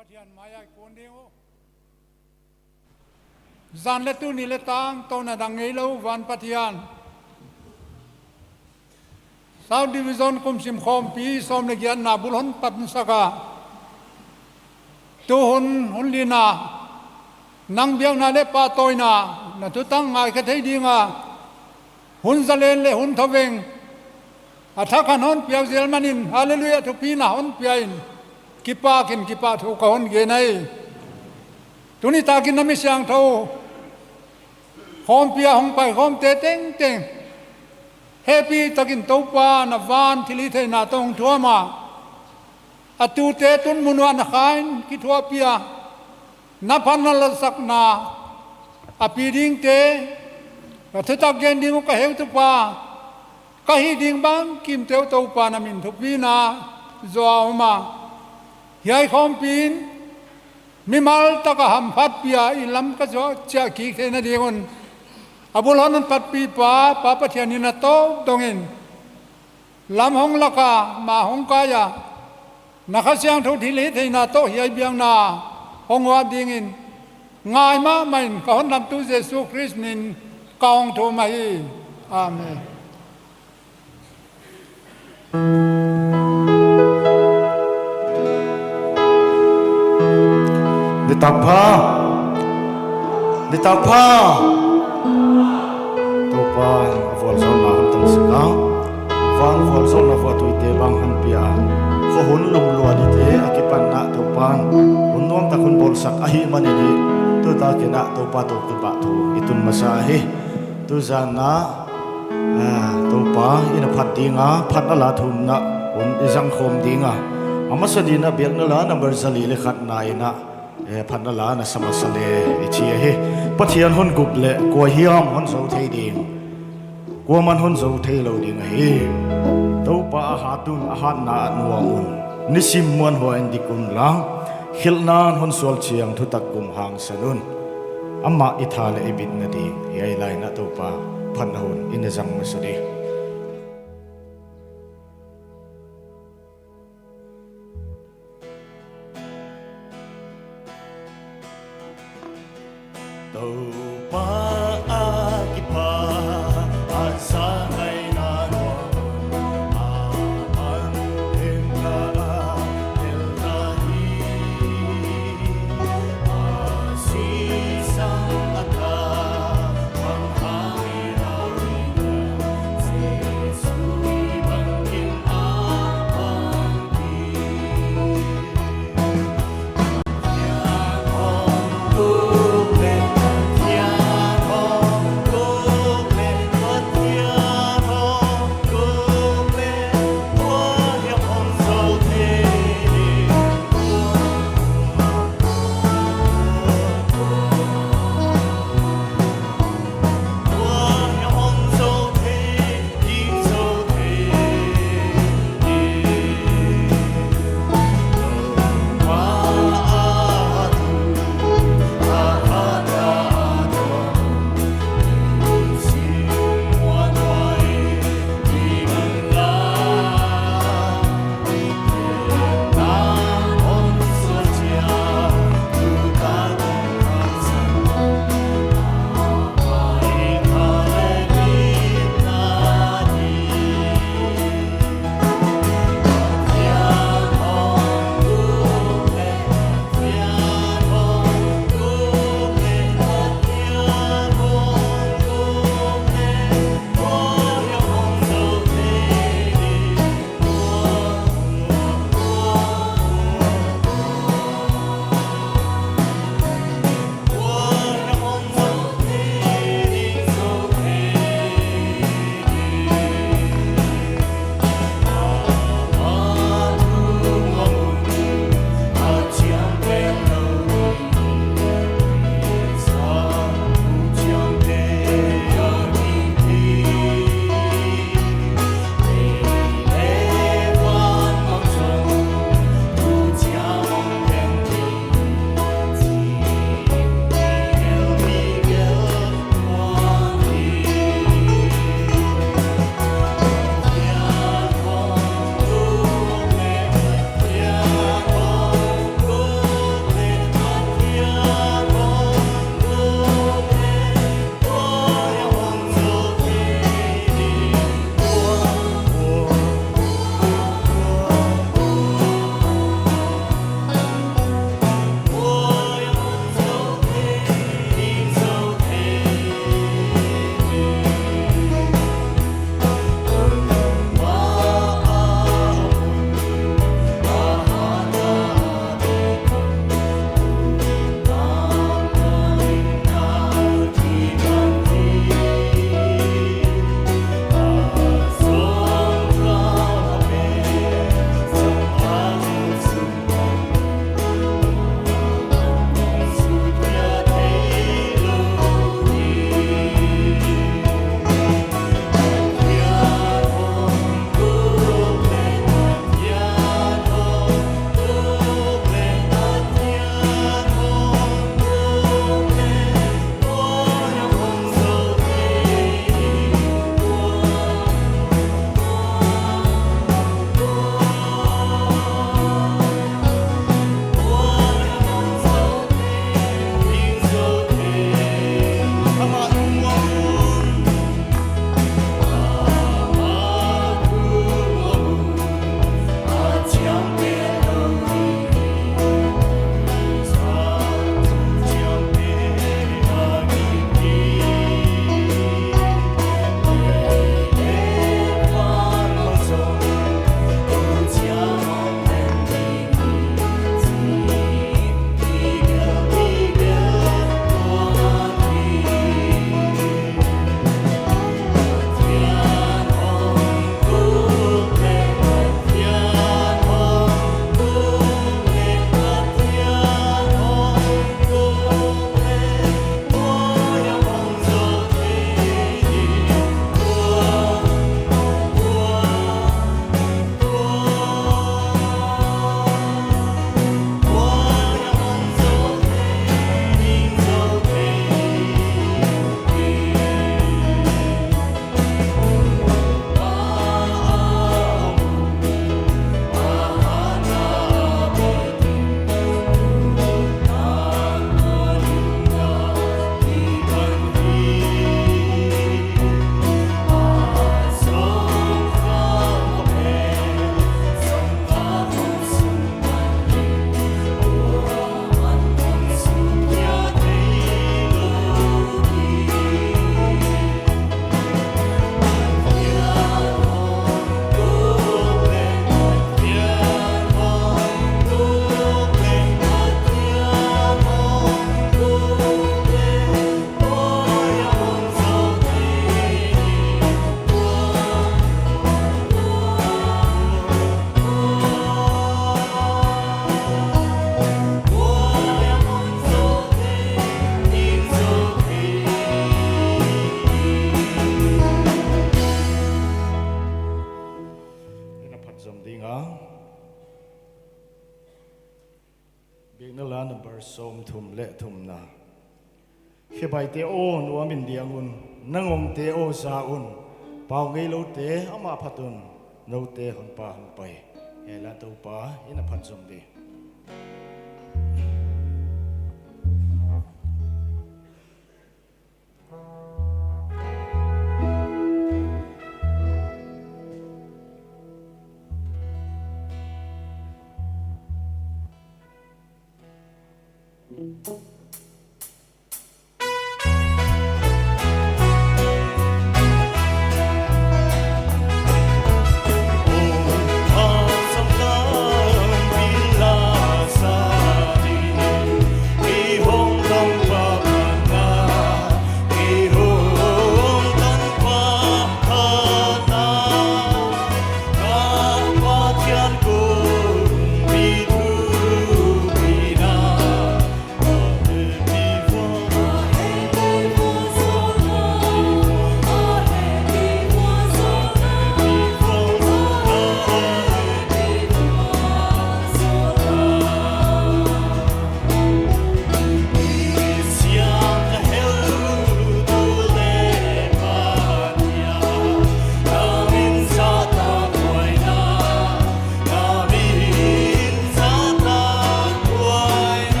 ปัทยันมายายคนเดียวจานเลตุนิเลตังตอนดังเงยเลววันปัทยันซาวดิวิซอนคุมสิมคอมปีสอมเลกียนนาบุลฮอนปัตนสกาตัวฮุนลีนานังเบียงนาเลปาโตยนานาตุตังไงกันให้ดีงาฮุนซาเลนเลฮุนทเวงอาทักขันฮอนเปียเซลมานินฮาเลลูยาทุปีนาฮอนเปียอินกิปากินกิปาทุกคนเกนัยตุนิตากินน้ำมิเสียงเท่าหอมเปียหอมไปหอมเตเต็งเต็งเฮปีตะกินตัวปานาวันทิลิเทนาตองทัวมาอตูเตตุนมุนวานขายกิทัวเปียนับพันนัลสักนาอปีดิ่งเตก็ทุตักเกนดิ่งก็เฮวตุปาก็ฮีดิ่งบางกิมเตวตัวปานามินทุปีนาจวาวมาเฮียหอมปีนมิมาลตะกะหัมพัดเปียอิลัมก็จะเจ้าขี้เทนดีคนอบุลฮันปัดปีป้าปะเทียนินาโตตงอินลำหงลักามาหงกายานักเสียงทุทิลิเทนาโตเฮียเบียงนาหงวาดิงินง่ายมาไม่ก็หันลำตุเยซูคริสต์นินกองโทมาฮีอาเมนดิตาพาตัวปานวอลซอนนาตั้งสิกาวานวอลซอนนาวัตุยเตบังฮันเปียเขาหุ่นลงลัวดิเตอกิปันนาตัวปานหุ่นน้อมตะคุณบอลสักอหิมันนี่ตัวตากินะตัวปาตัวกิบะตัวอิตุนมาซาฮีตัวจานะตัวปาอินพัดดิงาพัดนลาทุนนะหุ่นอิจังคมดิงาอามาสดีนะเบียงนลานับเบอร์ซาลีเลขัดนายนะพันนลานะสมัสเลอิชีเฮปัทยันฮอนกุบเลกัวเฮียมฮอนโซเทดิงกัวมันฮอนโซเทโลดิงเฮตัวปะอาหาตุนอาหารนาอันวังุนนิสิมมวนหัวอินดิกุนลังฮิลนานฮอนสวลเชียงทุตักกุมหางสนุนอามาอิทาเลอิบิดนาดียายไลนะตัวปะพันหุนอินเดจังมัสดีเ dinga big na la number som thum le thum na khi bài te o nu amin diang un nangom te o sa un pau ngei lo te ama phatun no te hon pa hon pai he la to pa ina phat som de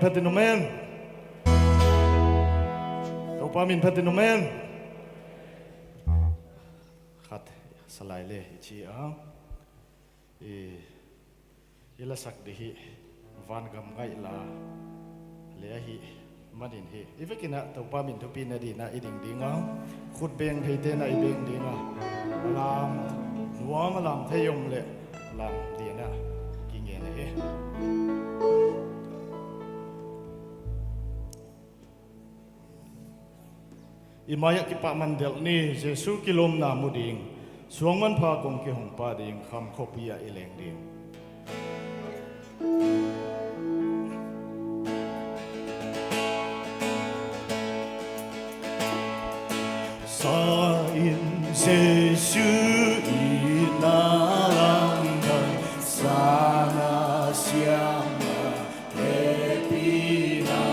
พัติโนเมนตัวปามินพัติโนเมนขัดสลายเลยชีอ่ะยลสักดิฮิวันกำไงลาเลียฮิมันดินฮิอีเวกินะตัวปามินทุปีนาดีนะอีดิ่งดิ่งอ่ะขุดเบงให้เตนะอีเบงดิ่งอ่ะลามนัวมาลามเทยมเลยลามดีนะกินเงี้ยเลย Imaya ki pa mandel ni Jesu kilom na muding suangan pa kong ki hong pa ding kham khopia ileng ding sa in Jesu inalangan sana siama epina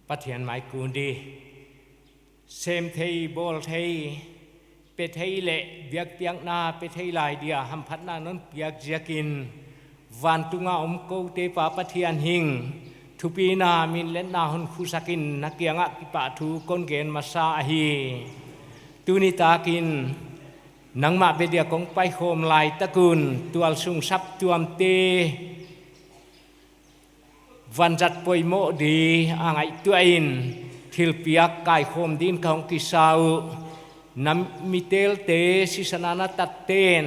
ปัทยันไม้กูนดีเซมเทยบอลเทยเป็ดเทยเละเบียกเปียกนาเป็ดเทยลายเดียหัมพัดนานนเปียกเจียกินวันตุงาอมโกเตปาปัทยันหิงทุปีนามินเล่นนาหนคุสักินนักเกียงะกิปะทูก้นเกณฑ์มาซาฮีตุนิตากินนังมาเบเดียกงไปโคมลายตะกุนตัวสุงซับตัวมเตวันจัดป่วยโมดีอ่างไอตัวอินทิลเปียกกายโคมดินของกิสาวน้ำมิเตลเตสิสนานาตัดเตน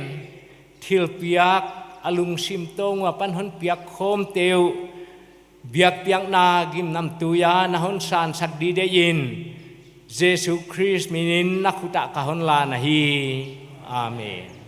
ทิลเปียกอลุงซิมตงว่าปันหนเปียกโคมเตวเบียกเปียกนากิมนำตุยานาหนสานสักดีได้ยินเยซูคริสต์มินินนักขุตะกะหนลานะฮีอาเมน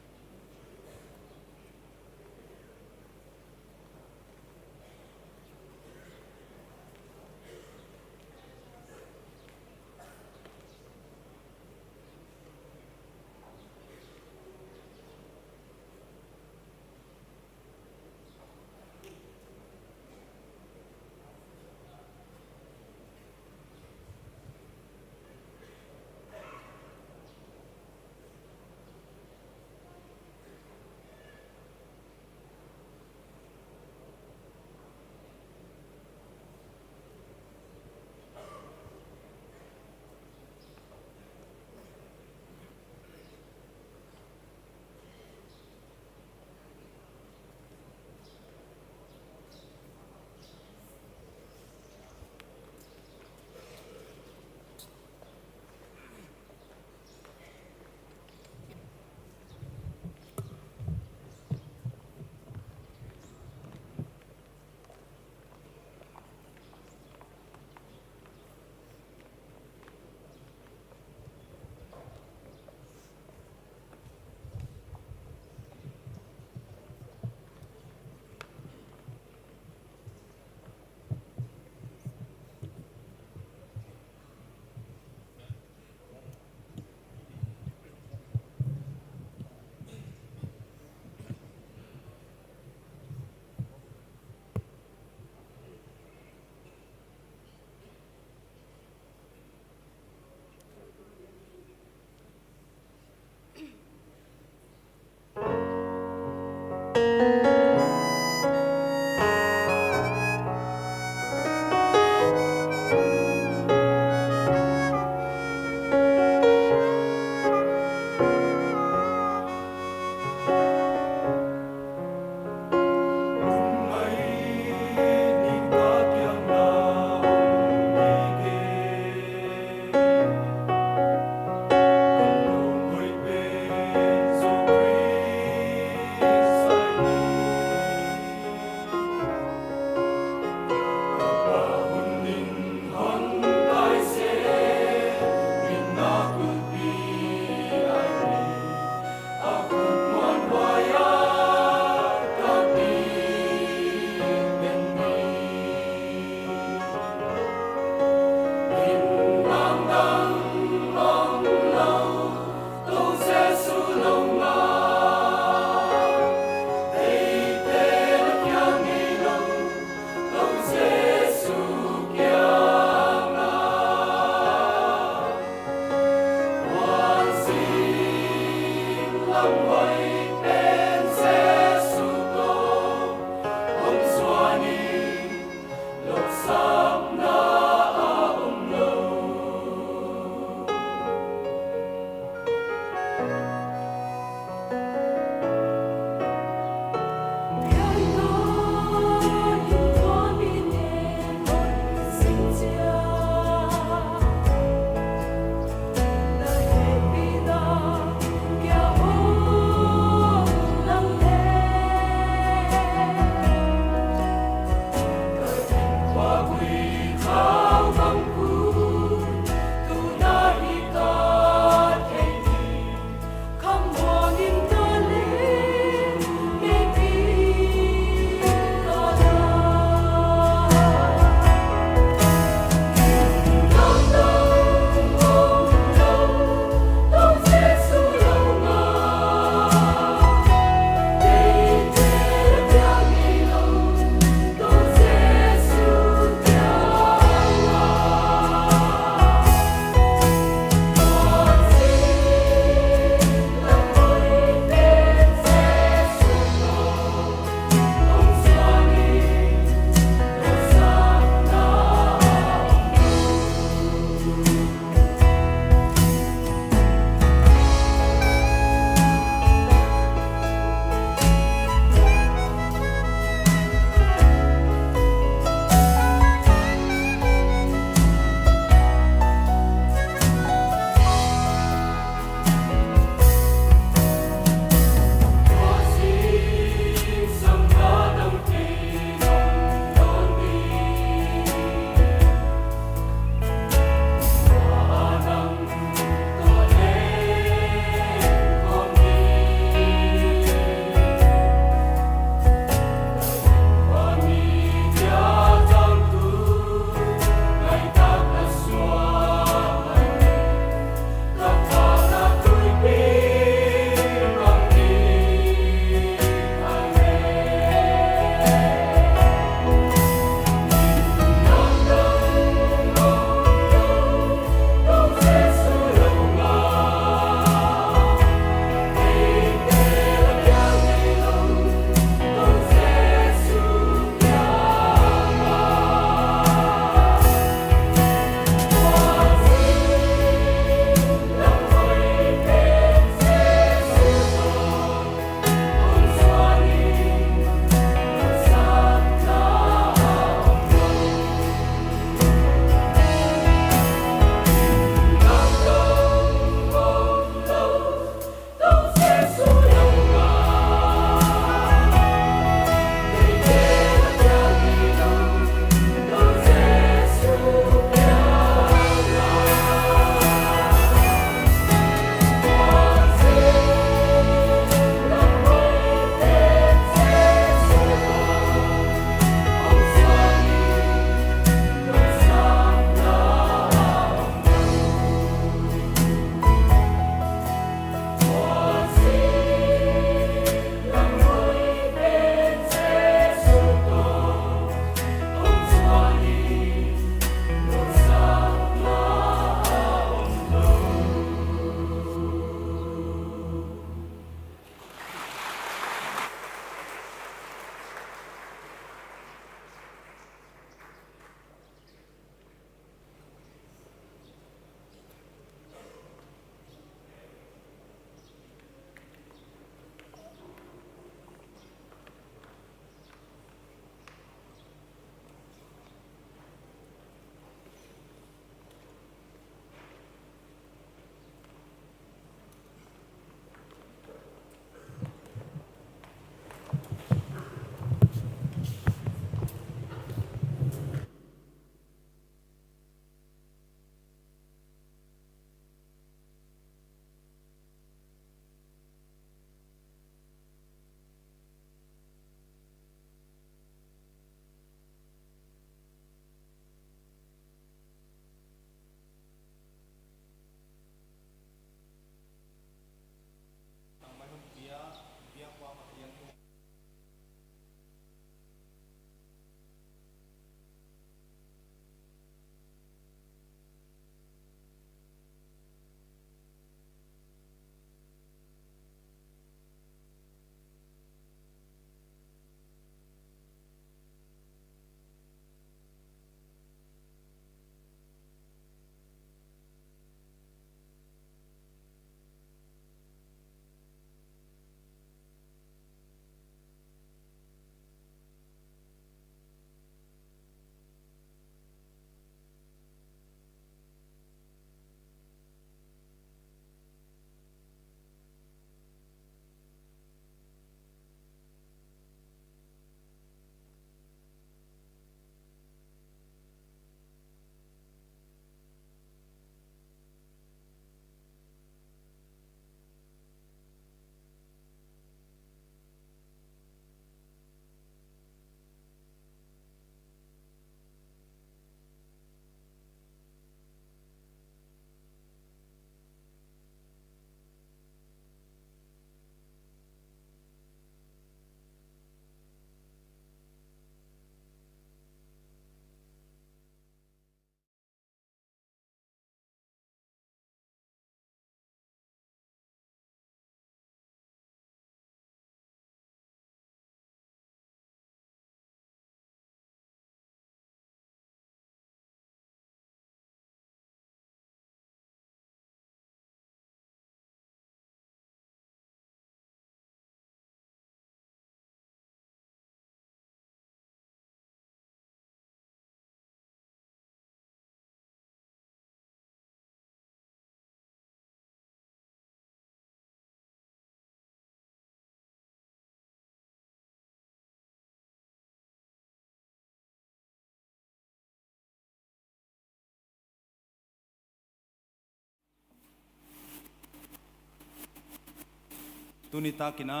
ตุนิตากินะ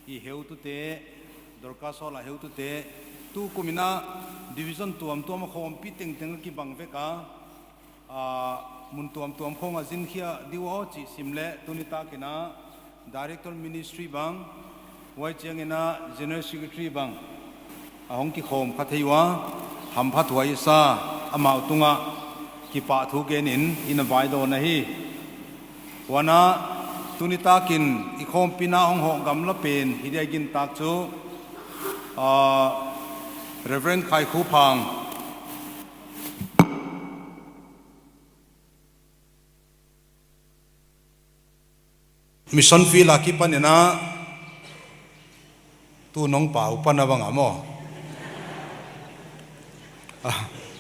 อีเฮวตุเตดอร์กาโซลาเฮวตุเตตูกุมินะดิวิชั่นตัวมาคอมพิเต็งเต็งกีบังเวกามุนตัวคงอาจินเขียดิวจิสิมเลตุนิตากินะ Director Ministry bang ไว้เจียงนะ General Secretary bang หงกิโคมคัทยวะหำพัดไว้ซาอามาตุงะกิปะทุเกนินอินบายโดนะฮีวันน่ะตุนิตากินอีโคมปีนาหงหกำละเป็นฮิเดียกินตักจูReverend ไข่คูพังมิชชั่นฟีลากิปันนะตูน้องป่าวปันนะบังอ่ะมั้ง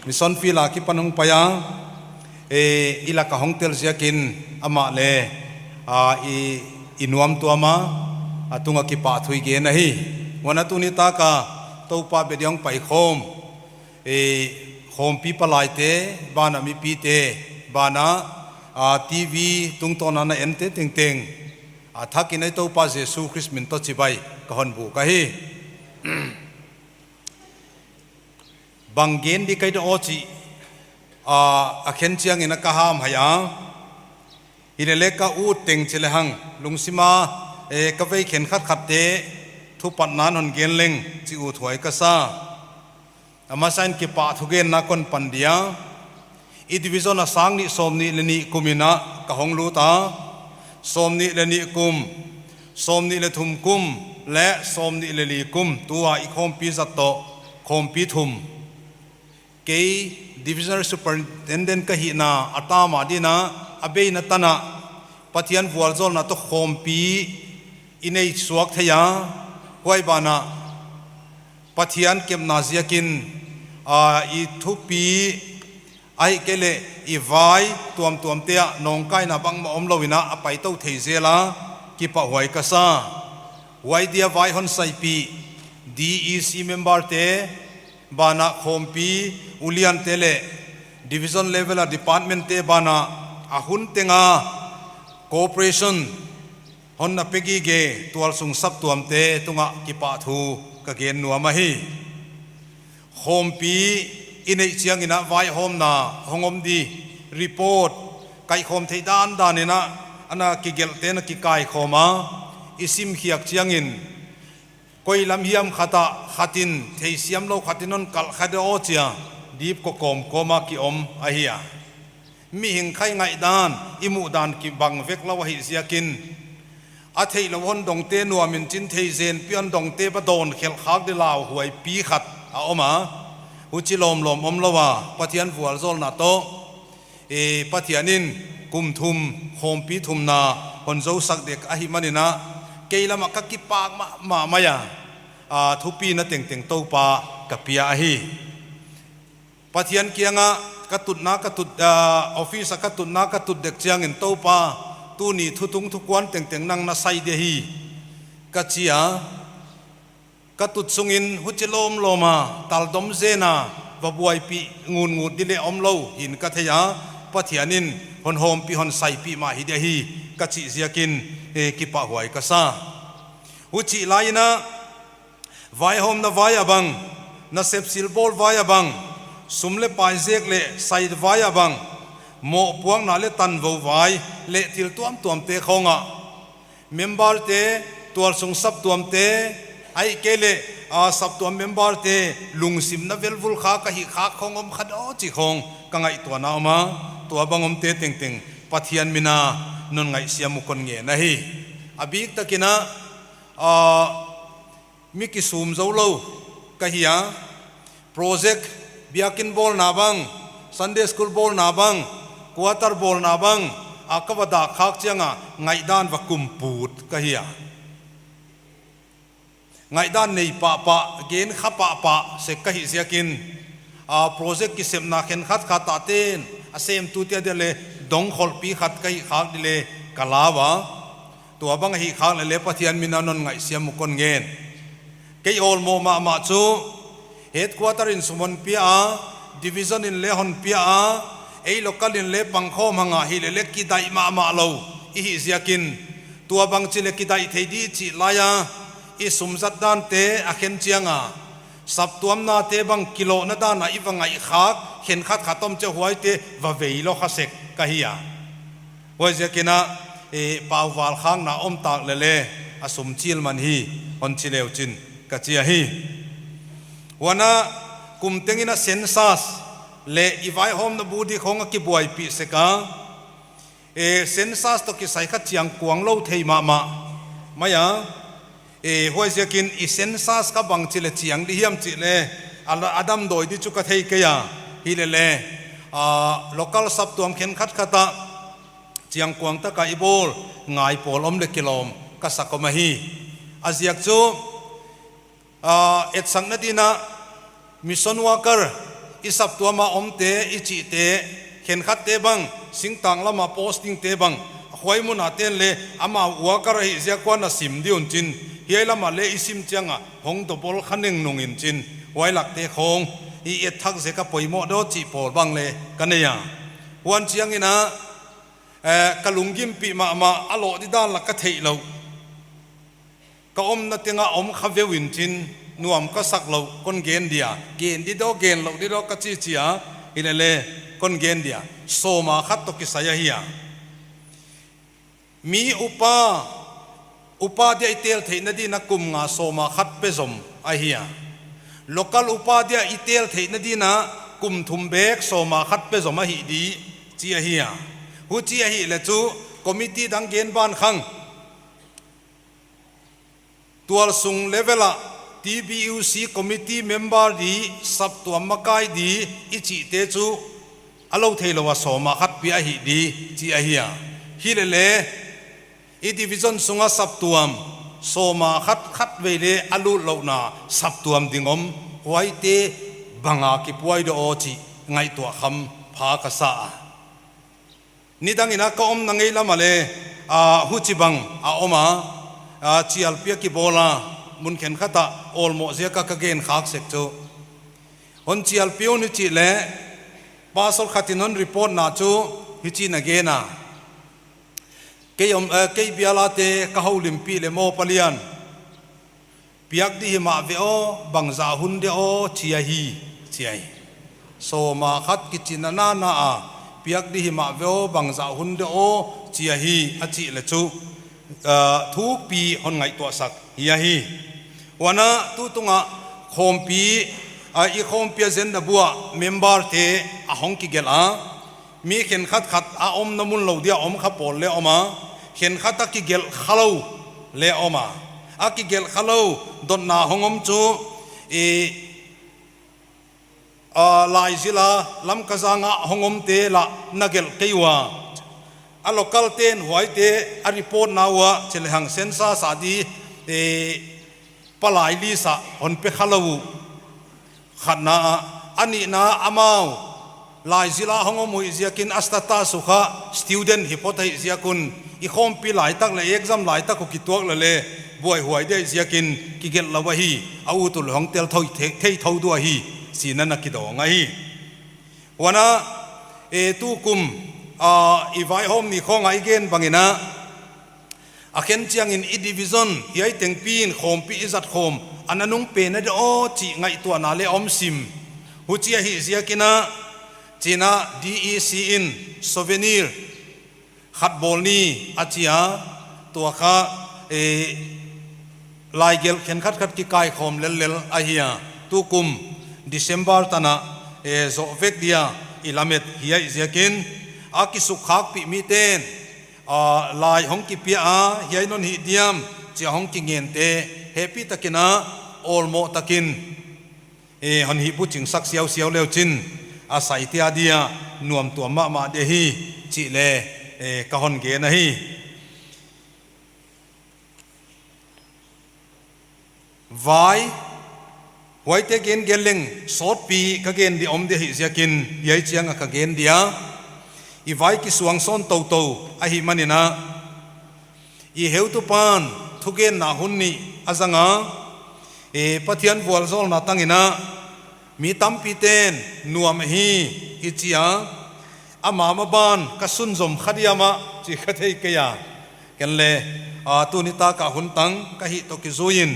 มิชชั่นฟีลากิปันน้องปะยังอีลักของเตลเซียกินอามาเลอินวมตัวมาตุงกิปะทุยเกนะฮีวันนั้นตุนิตากาตัวป้าเบียงไปโคมโคมปีปลายเตบ้านมีปีเตบ้านทีวีตุงตอนนั้นเอ็นเตติงติงถ้ากินไอ้ตัวป้าเยซูคริสต์มินต์จิบไปก็ฮันบุกะฮีบางเกณฑ์ดีใครจะโอจิเข็นเชียงอินักข้ามหายาอินเล็กก็อูดเต็งเชลหังลุงซิมาก็ไปเข็นขัดเตะทุปัดนานหนเกณฑ์เล็งจิอูถวยก็ซามาสันกิปะทุเกณฑ์นักคนปันเดียอีดิวิชั่นสังนิสมนิเลนิกุมินะกะหงลูตาสมนิเลนิกุมสมนิเลทุมกุมและสมนิเลลีกุมตัวอีกคมปีสัตโตคมปีทุมเกย์ Divisional Superintendent ก็หินาอัตมาดีนะอเบยนัตนะปัทยันวัวจอลนัตคมปีอินเอสวกทยาไว้บานะปัทยันเก็บนาเซียกินอีทุปีไอเกเลอีไวตัวเตียนองไกนับังมาอมลวินะไปเต้าเทเซลากิปะหวยกษาไว้เดียไวฮอนไซปี DEC member เตบานะโคมปีอุลิยันเตเล Division level department เตบานะอาหุนเตงา cooperation ฮอนนับเปกีเกตัวสุงซับตัวเตตุงะกิปะทูกะเกนนัวมาฮีโคมปีอินเอเชียงอินะไวโฮมนาหงอมดีรีพอร์ตไก่โคมเทดานดานินะอันน่ะกิเกลเตนะกิไก่โคมาอิซิมเขียกเชียงอินคอยลำเฮียมขัดขัดินเทียมโลขัดินนนกัลขัดโอเชียดีบก็กมก็มากิอมอาเฮียมีหิงไข่ไงดานอิมุดานกิบังเวกลาวหิเสียกินอาเทลวนดงเตนัวมินจินเทเซนเปียนดงเตปะโดนเขลขักเดลาวหวยปีขัดเอามาอุจิลมอมละว่าปะเทียนฟัวโซลนาโตปะเทียนินกุมทุมโฮมปีทุมนาคนโซสักเด็กอหิมันินะเกลมากักิปากมายาทุปีนะเต็งโตปากับปีอาฮีปะเทียนเกียงะกระตุดนากระตุดออฟฟิศกระตุดนากระตุดเด็กเจียงเงินโตปาตูนี่ทุตุงทุกวันเต็งนั่งนาไซเดฮีกัจเจียกระตุดสุงินหุจลมโลมาตัลดมเจนาบะบวยปีงูดิเลอมโลหินกัทยาปะเทียนินฮอนโฮมปีฮอนไซปีมาฮิเดฮีกัจจิเสียกินกิปะหวยกษาหุจิลายนะไวโฮมนะไวอาบังนะเซปซิลโบลไวอาบังสุมเลปายเซกเลไซด์ไวอาบังโมปวงนาเลตันโวไวเลทิลตัวมเตคงะเมมเบอร์เตตัวสงสับตัวมเตไอเกเลสับตัวเมมเบอร์เตลุงซิมนาเวลวุลขากะฮิขากคงอมขัดโอจิคงกังไอตัวนาอมาตัวบังอมเตเต็งปัทยันมินานนไงเสียมุคนเงนะฮีอบิกตะกินะมิกิซูมเจ้าโลกะฮิยาโปรเจกต์เบียกินบอลนาบังซันเดย์สคูลบอลนาบังควอเตอร์บอลนาบังอากบดาขากเจียงไงด้านวักุมปูดกะฮิยาไงด้านในปะเกณฑ์ขับปะเสกกะฮิเสียกินโปรเจกต์กิเสมนาเข็นขัดขาตาเต้นเซมตุเตียเดเลดงขอลปีขัดกะฮิขากดิเลกะลาวะตัวบังฮิขากเลปะเทียนมินานนไงเสียมุคนเงินเกยโอลโมมาจูเฮดควอเตอร์อินสมนปีอาดิวิชั่นอินเลหอนปีอาโลกัลอินเลปังโคมังฮิเลเล็กกิไดมาโลอิฮิเสียกิน ตัวบางจิเลกิดาอิเทดีจิลายาอิสุมจัดดานเตอเข็นเจียงาสับตัวนาเตบางกิโลนาดานาอีวังไงขากเข็นขัดขัดต้มเจ้าหวยเตวะเวโลขัสเซกกะฮิยาว่าจะกินะปาววาลข้างนาอมตากเลอสมจิลมันฮีอนจิเลวจินกะเจียฮีวันน่ะกุมเต็งอินะเซนซัสเลอีไวโฮมนบูดีของกิบวยปีเสกาเซนซัสตกิใส่ขัดเจียงกวางโลเทยมาไม่ยังหัวจะกินอีเซนซัสกับบังจิเลเจียงดิเฮียมจิเลอดัมโดยดิจุกเทยเกียฮิเลlocal สับตัวมเข็นขัดขัดเจียงกวางตะกายบอลง่ายปอลอมเลกิโลมกัสกมาฮีอาเซียกจูสังนาดีนะมิชชันวาร์เกอร์อิสับตัวมาอมเตอิจิเตเข็นขัดเตบังสิงตังละมาโพสติ้งเตบังหวยมุนาเตนเลอามาวัวกระหิเสียกว่าน่ะสิมดิอุนจินเฮียละมาเลอิสิมจังอ่ะหงตบอลขันหนึ่งนงอินจินไว้หลักเตคงอีเอ็ดทักเสกปอยโมโดจิปอลบังเลกันเนี่ยวันเชียงอินะกะลุงกิมปีมาอโลดิด้านหลักกะเทยเราก็อมนัดยังอมข้าเววินจินนวมก็สักเราคนเกณฑ์เดียเกณฑ์ดิโดเกณฑ์เราดิโดกะจีจีอ่ะอิเลคนเกณฑ์เดียโซมาขัดตกิสายเฮียมีอุปาเดียอิเตลเทนดีนักกุมงาโซมาขัดเปซมไอเฮียlocal อุปาเดียอิเตลเทนดีนะกุมทุมเบกโซมาขัดเปซมหิดีจีเฮียหูจีเฮียเลจูคอมมิตี้ดังเกณฑ์บ้านขังตัวสุงเลเวลTBUC committee member di sab tuam makai di ichi te chu alo thelo wa soma khat pia hi di chi a hiya hi le i division sunga sab tuam soma khat vele alu lo na sab tuam dingom huai te banga ki puai do chi ngai to kham pha ka sa ni dangina ka om na ngei lamale hu chi bang a oma chial pia ki bolaมุนเข็นขัดโอลโมเสียก็เกณฑ์ขากเสกจูคนเชียลพิวนิจิเล่ปาสลขัดนนรีพอร์ตนาจูฮิจินเกน่าเกยเบียลาเตกะฮูลิมปีเลโมปลียนเปียกดีมาเวโอบังซาหุนเดโอเชียฮีโซมาขัดกิจินานาเปียกดีมาเวโอบังซาหุนเดโอเชียฮีอจิเลจูทุกปีคนไงตัวสักเฮียฮีวันน่ะตุงะโคมปีอีโคมปีเซนดับัวเมมเบอร์เตอหงกิเกลมีเข็นขัดอมน้ำมุนเหลาเดียอมขับปอลเลอมาเข็นขัดกิเกลขลาวเลอมากิเกลขลาวดนนาหงอมจูลายศิลาลำกะจางะหงอมเตละนักเกลเกียวอโลกัลเตนหวยเตอรีพอร์ตนาวะเชลหังเซนซาสาดีปลายลิสะอนเปขลาวขัดนาอันนี้นาอามาวลายศิลาหงอมุยเสียกินอัสตาตาสุขะสติวเดนฮิปโปไทเสียกุนอีคอมปีหลายตักเลยเอ็กซัมหลายตักกุกิตัวเลยบวยหวยได้เสียกินกิเกลลาวะฮีอาวุตุลหงเตลทอยเทยทอดัวฮีสีนันนักกิดองไงวันน่ะตู้กุมอีไวโฮมนี่ของไอเกนบางอินะอาเคนเจียงอินอีดิวิซันยัยเต็งปีนโคมปีอิจัดโคมอันนั้นนุ่งเป็นนะเดอจีไงตัวนาเลอมซิมหูจีฮิเสียกินะจีน่า DEC in souvenir ขัดบอลนี่อาจียตัวข้าลายเกลเข็นขัดกิกายโคมเลลอาเฮียตุกุม December ตานะโซเวกเดียอิลาเมตเฮียเสียกินอากิสุขากปีมีเตนลายหงกิปีอาเฮียนนหิเดียมเจ้าหงกิเงินเตเฮปีตะกินะโอลโมตะกินหันหิบุจิงสักเสียวเลวจินอาศัยเตียเดียนวมตัวมาเดฮีจิเลกะหอนเกนะฮีไว้เตเกนเกลิงสอดปีกะเกนดิอมเดหิเสียกินยัยเจียงกะเกนเดียอีไว้กิสวงซ้อนโตไอหิมันนี่นะอีเฮวตุปานทุเกนนาหุนนี่อาจังปะเทียนวัวโซลนาตังอินะมีตัมปีเตนนัวมฮีอิจิยาอามาบานกสุนซมขัดยามะจิขัดเฮกยา กันเลยตุนิตากะหุนตังกะหิตกิจุยิน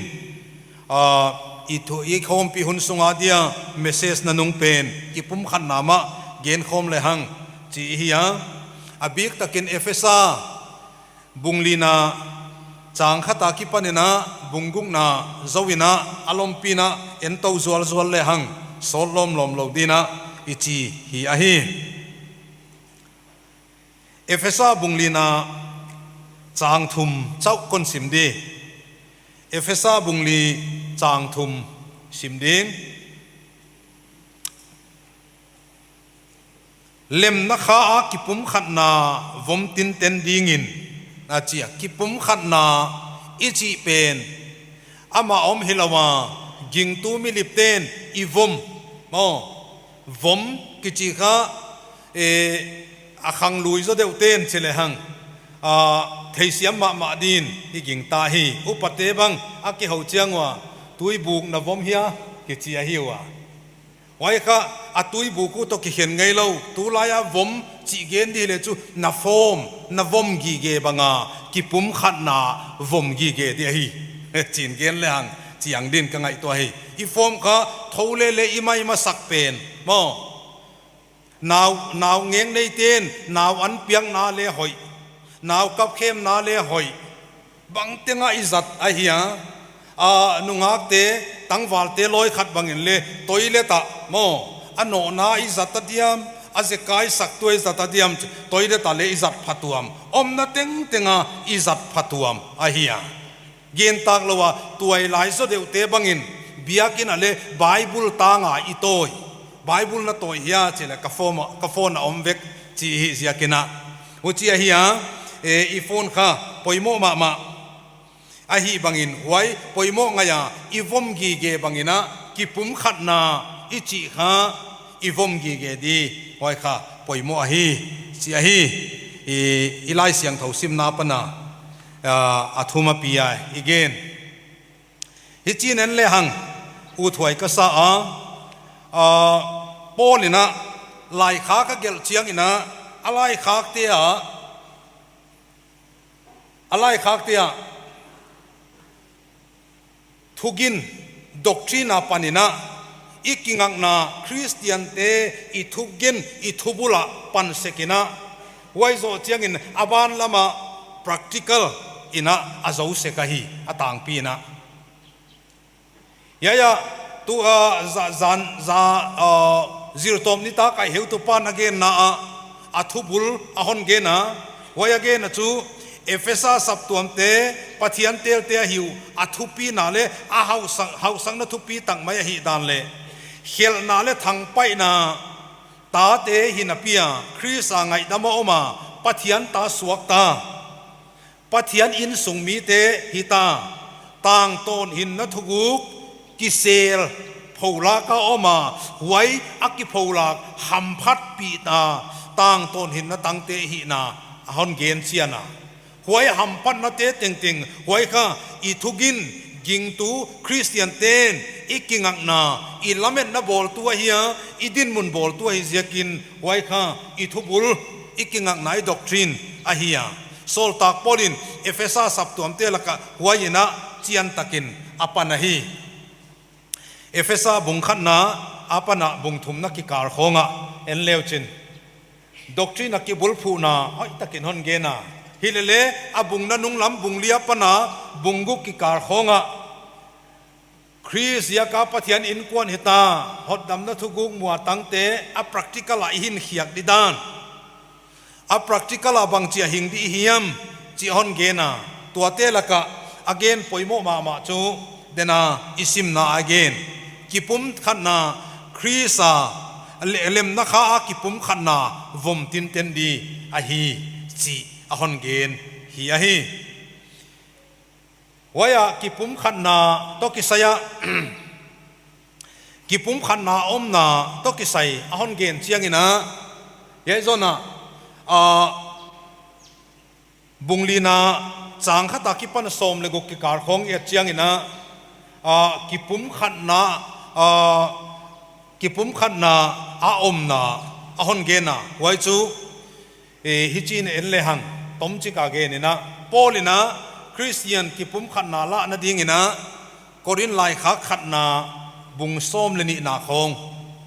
อีทุอีคมปีหุนสุงอาเดียเมสเซจนันุงเป็นกิปุ่มขันนามะเกณฑ์คมเลยหังจีเฮียอบิกตะกินเอฟเอซาบุงลีนาจางขัตากิปันนะบุงกุกนาจวินะอารมณ์ปีนะเอ็นโตจวลจวลเลยหังโซลมลมโลดีนะอิจีฮีอาฮีเอฟเอซาบุงลีนาจางทุมเจ้าคนสิมดีเอฟเอซาบุงลีจางทุมสิมดิงเล่มนักข้ากิปุ่มขัดนาวมตินเต็นดิงินนาเจียกิปุ่มขัดนาอิจิเป็นอามาอมฮิลาวากิงตูมิลิปเตนอีวมวมกิจิข้าอาคังลุยโซเดวเตนเชลหังเทียมมาดินอีกิงตาฮีอุปเตบังอากิเขาเจียงว่าตุยบุกนาวมเฮียกิจิอาฮิวะไว้ค่ะอาตุยบุกุตกิเห็นไงเราตุลายาวมจีเกนดีเลยจูนาฟอมนาวมกีเกบังกิปุ่มขัดนาวมกีเกดีฮีจีนเกนเลยหังจียังดินกังไงตัวฮีอีฟอมค่ะทูเลเลอีไม่มาสักเป็นนาวเงี้ยงในเตียนนาวอันเปียงนาเลหอยนาวกับเข้มนาเลหอยบังเตงอิจัดไอเฮียนุงฮักเตตั้งวาลเตลอยขัดบังเงินเลตัวอิเลตะอันโนนาอิจัดตัดยามอาเซกายสักตัวอิจัดตัดยามตัวอิเลตะเลอิจัดพัตุมนาเต็งอิจัดพัตุมไอเฮียเย็นตากลัวตัวไอไลซ์เดวเตบังเงินเบียกินอะไรไบเบิลตางอิโตยไบเบิลน่ะตัวเฮียเจเลกาโฟนอมเวกจีฮิเซียกินะอุจิเฮียอีโฟนค่ะปอยโมมาอาฮีบังอินไว้ปอยโมงายาอีวมกีเกบังอินะกิปุ่มขัดนาอิจิค่ะอีวมกีเกดีไว้ค่ะปอยโมอาฮีเสียฮีอีไลเสียงเท่าซิมนาปนาอาทุมาปีไออีเกนฮิจีนันเลหังอุถวยกษาโปลินะลายขากะเกลเชียงอินะอะไรขากเตียอะไรขากเตียทุกินด็อกทรีนาปานินะอีกิงักนาคริสเตียนเตอีทุกินอีทุบุละปันเสกินะไว้โจเจียงอินอาบานละมา practical อินะอาโจเสกะฮีอาต่างปีนะยาตัวจิรตอมนิตาไก่เหวตุปานอเกนนะอาทุบุลอาฮอนเกนะไว้อเกนจูเอฟเอซาสับตัวเตปะเทียนเตลเตหิวอาทุปีนาเลอาเฮาสังนทุปีตังไม่หิดานเลเขลนาเลทางไปนาตาเตหินเปียคริสางไงดามอมาปะเทียนตาสวกตาปะเทียนอินสุงมีเตหิตาต่างต้นหินนทุกุกกิเซลพูลากาอมาไว้อักกิพูลากหัมพัดปีตาต่างต้นหินนตังเตหินาฮอนเกนเซียนาหวยหัมพันนาเตติงหวยข้าอีทุกินยิงตูคริสเตียนเตนอีกิงักนาอีลาเมนนาบอลตัวเฮียอีดินมุนบอลตัวเฮียกินหวยข้าอีทุบุลอีกิงักนายด็อกทรีนอาเฮียโซลตากปอลินเอฟเอซาสับตัวมเตละกะหวยนะเจียนตะกินอปานาฮีเอฟเอซาบุงขันนาอปานาบุงทุมนักกิการของะเอ็นเลวจินด็อกทรีนักกิบุลพูนาไอตะกินฮอนเกนาฮิเลเลอาบุงนันุงลำบุงเลียปนาบุงกุกิการของะคริสยากาปะเทียนอินกวนหิตาฮอดดำนัทุกุกมัวตังเตอา practical หินเขียกดิดานอา practical บังเจียหิงดิเฮียมจีฮอนเกนาตัวเตละกะ again ปอยโมมาจูเดนาอิซิมนา again กิปุมขันนาคริสาเลมนักอากิปุมขันนาวมตินเตนดีอาฮีจีอาฮอนเกนฮีอาฮีวายากิปุมขันนาตกิสยากิปุมขันนาอมนาตกิสัยอาฮอนเกนเชียงอินะยัยโซนาบุงลีนาจางขัตากิปันสมเลกุกิการของเอเชียงอินะกิปุมขันนาอาอมนาอาฮอนเกนาไว้จูฮิจินเอ็นเลหังต้มจิกาเกนินะ Paulina Christian ki pum khat na la na ding ina Korin lai kha khat na bung som le ni na khong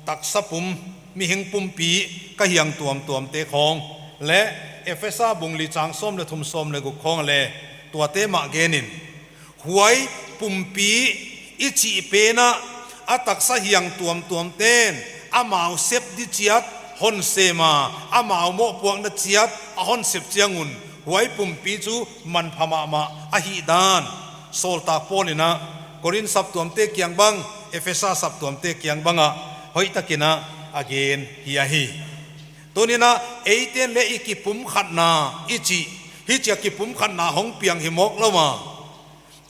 tak sapum mi hing pum pi ka hiang tuam te khong le Efesa bung li chang som le thum som le gu khong le tua te ma genin huai pum pi ichi pe na atak sa hiang tuam ten amau sep di chiat hon sema amau mo puang na chiat a hon sep chiangun huai pum pi chu man phama ma a hi dan sol ta Paulina Korin sap tuam te kyang bang Efesa sap tuam te kyang banga hoi takina again hi tonina eiten le ikipum khatna ichi hi chia kipum khatna hong piang himok lama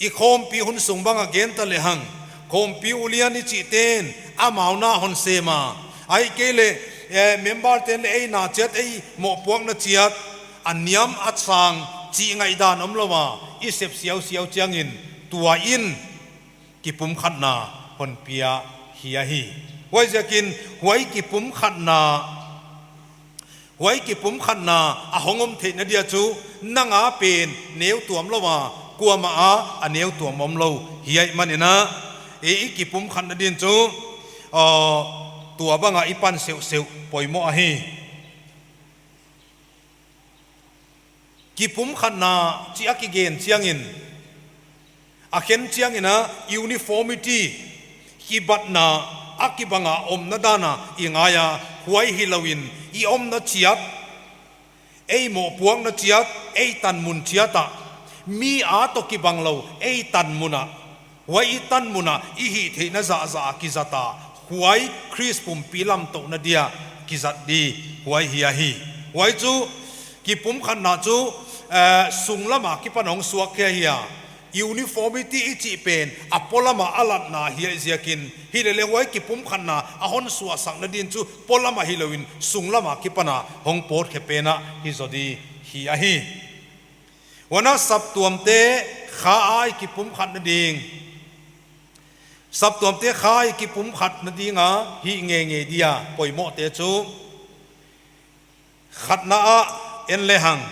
i khom pi hun sung bang again ta le hang khom pi ulian ichi ten amauna hon sema ai kele member ten le ei na chat ei mo puak na chiat aniam atsang chi ngai dan om lama i sep siau chiangin tua in kipum khatna hon pia hi huai jakin huai kipum khatna huai kipum khatna a hongom the na dia chu nanga pen neu tuam loma kuama a neu tuam mom lo hiai manina e kipum khatna din chu tua banga ipan seu poimo a hi kipum khatna chi akigen chiangin a khen chiangina uniformity hibatna akibanga omna dana ingaya huai hilawin i omna chiat ei mo puang na chiat ei tan mun chiata mi a to ki banglo ei tan muna huai i tan muna i hi theina za kizata huai Chris pum pilam to na dia kizat di huai hi huai chu ki pum khan na chu sunglama ki panong suak khe hiya uniformity ichi pen apolama alat na hi ziakin hi le huai ki pum khanna ahon suwa sang na din chu polama hilowin sunglama ki pana hong pot khe pena hi zodi hi wana sap tuam te kha ai ki pum khat na ding sap tuam te kha ai ki pum khat na dinga hi nge dia poimo te chu khatna a en le hang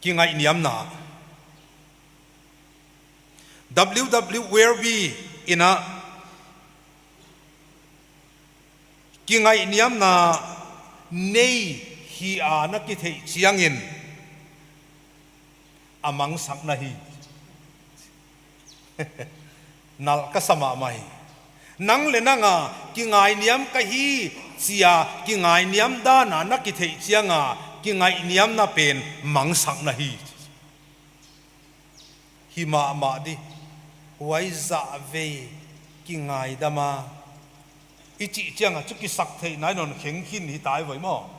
ki ngai niam na where we ina kingai niam na nei hi a na ki thei chiangin amang sak na hi nal ka sama mai nang le nanga kingai niam ka hi chia kingai niam da na ki thei chianga kingai niam na pen mang sak na hi ma di huai za ve ki ngai dama ichi chianga chu ki sak thei nai non kheng hin hi tai voi mo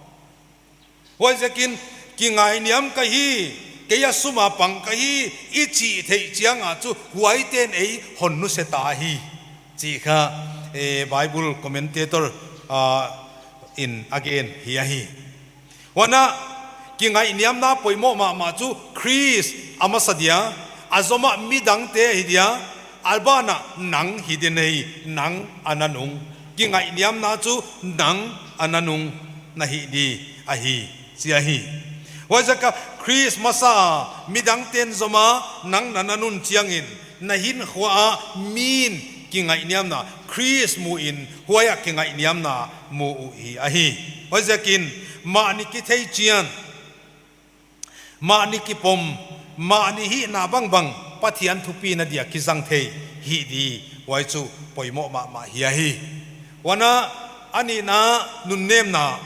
huai zakin ki ngai niam ka hi ke ya suma pang ka hi ichi thei chianga chu huai ten ei hon nu se ta hi chi kha Bible commentator in again hi wana ki ngai niam na poimo ma chu Chris amasadia azoma midang te hidia albana nang hidinei nang ananung kingai niam na chu nang ananung na hi di ahi sia hi wajaka Christmasa midang ten zoma nang nananun chiangin na hin khwa min kingai niam na Chris mu in huaya kingai niam na mu hi ahi wajakin ma ni ki thei chian ma ni ki pom ma ni hi na bang pathian thupi na dia kizang thei hi di wai chu poimo ma hi wana ani na nun nem na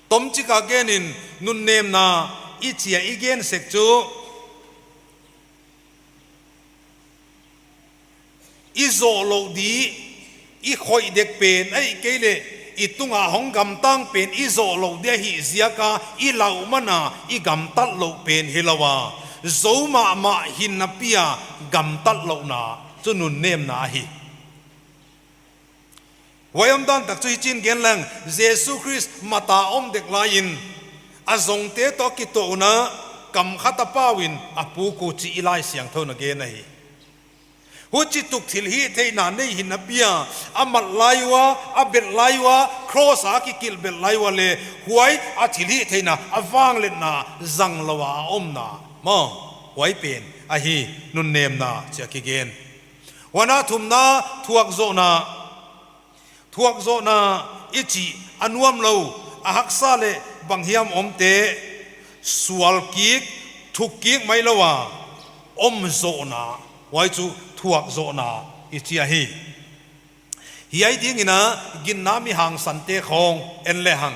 tom chika genin nun nem na ichia igen sek chu izo lo di i khoi dek pen ai kele itunga hong gam tang pen izo lo de hi ziaka i lau mana i gam tat lo pen hilawa zoma ma hin na pia gam tat lo na chu nun nem na hi wayam dan tak chu chin gen lang Jesus Christ mata om dek lain azong te to ki to na kam khata pawin apu ku chi ilai siang thona ge na hi หัวจิตตุกทิลฮีเทนานในหินนเบียอามัดไลวะอาเบ็ดไลวะครอสากิกิลเบ็ดไลวะเลหวยอาทิลฮีเทนาอาวางเลนาจังลวะอมนามอหวยเป็นอาฮีนุนเนมนาเจกิเกนวันนาทุมนาทวกโซนาอิจิอันวมโลอาฮักซาเลบังเฮียมอมเตสวลกิกทุกกิกไม่ละวะอมโซนาไว้จูทวกโซนาอิจิอาฮีฮีไอดิ้งนะกินน้ำมีหางสันเตคองเอ็นเลหัง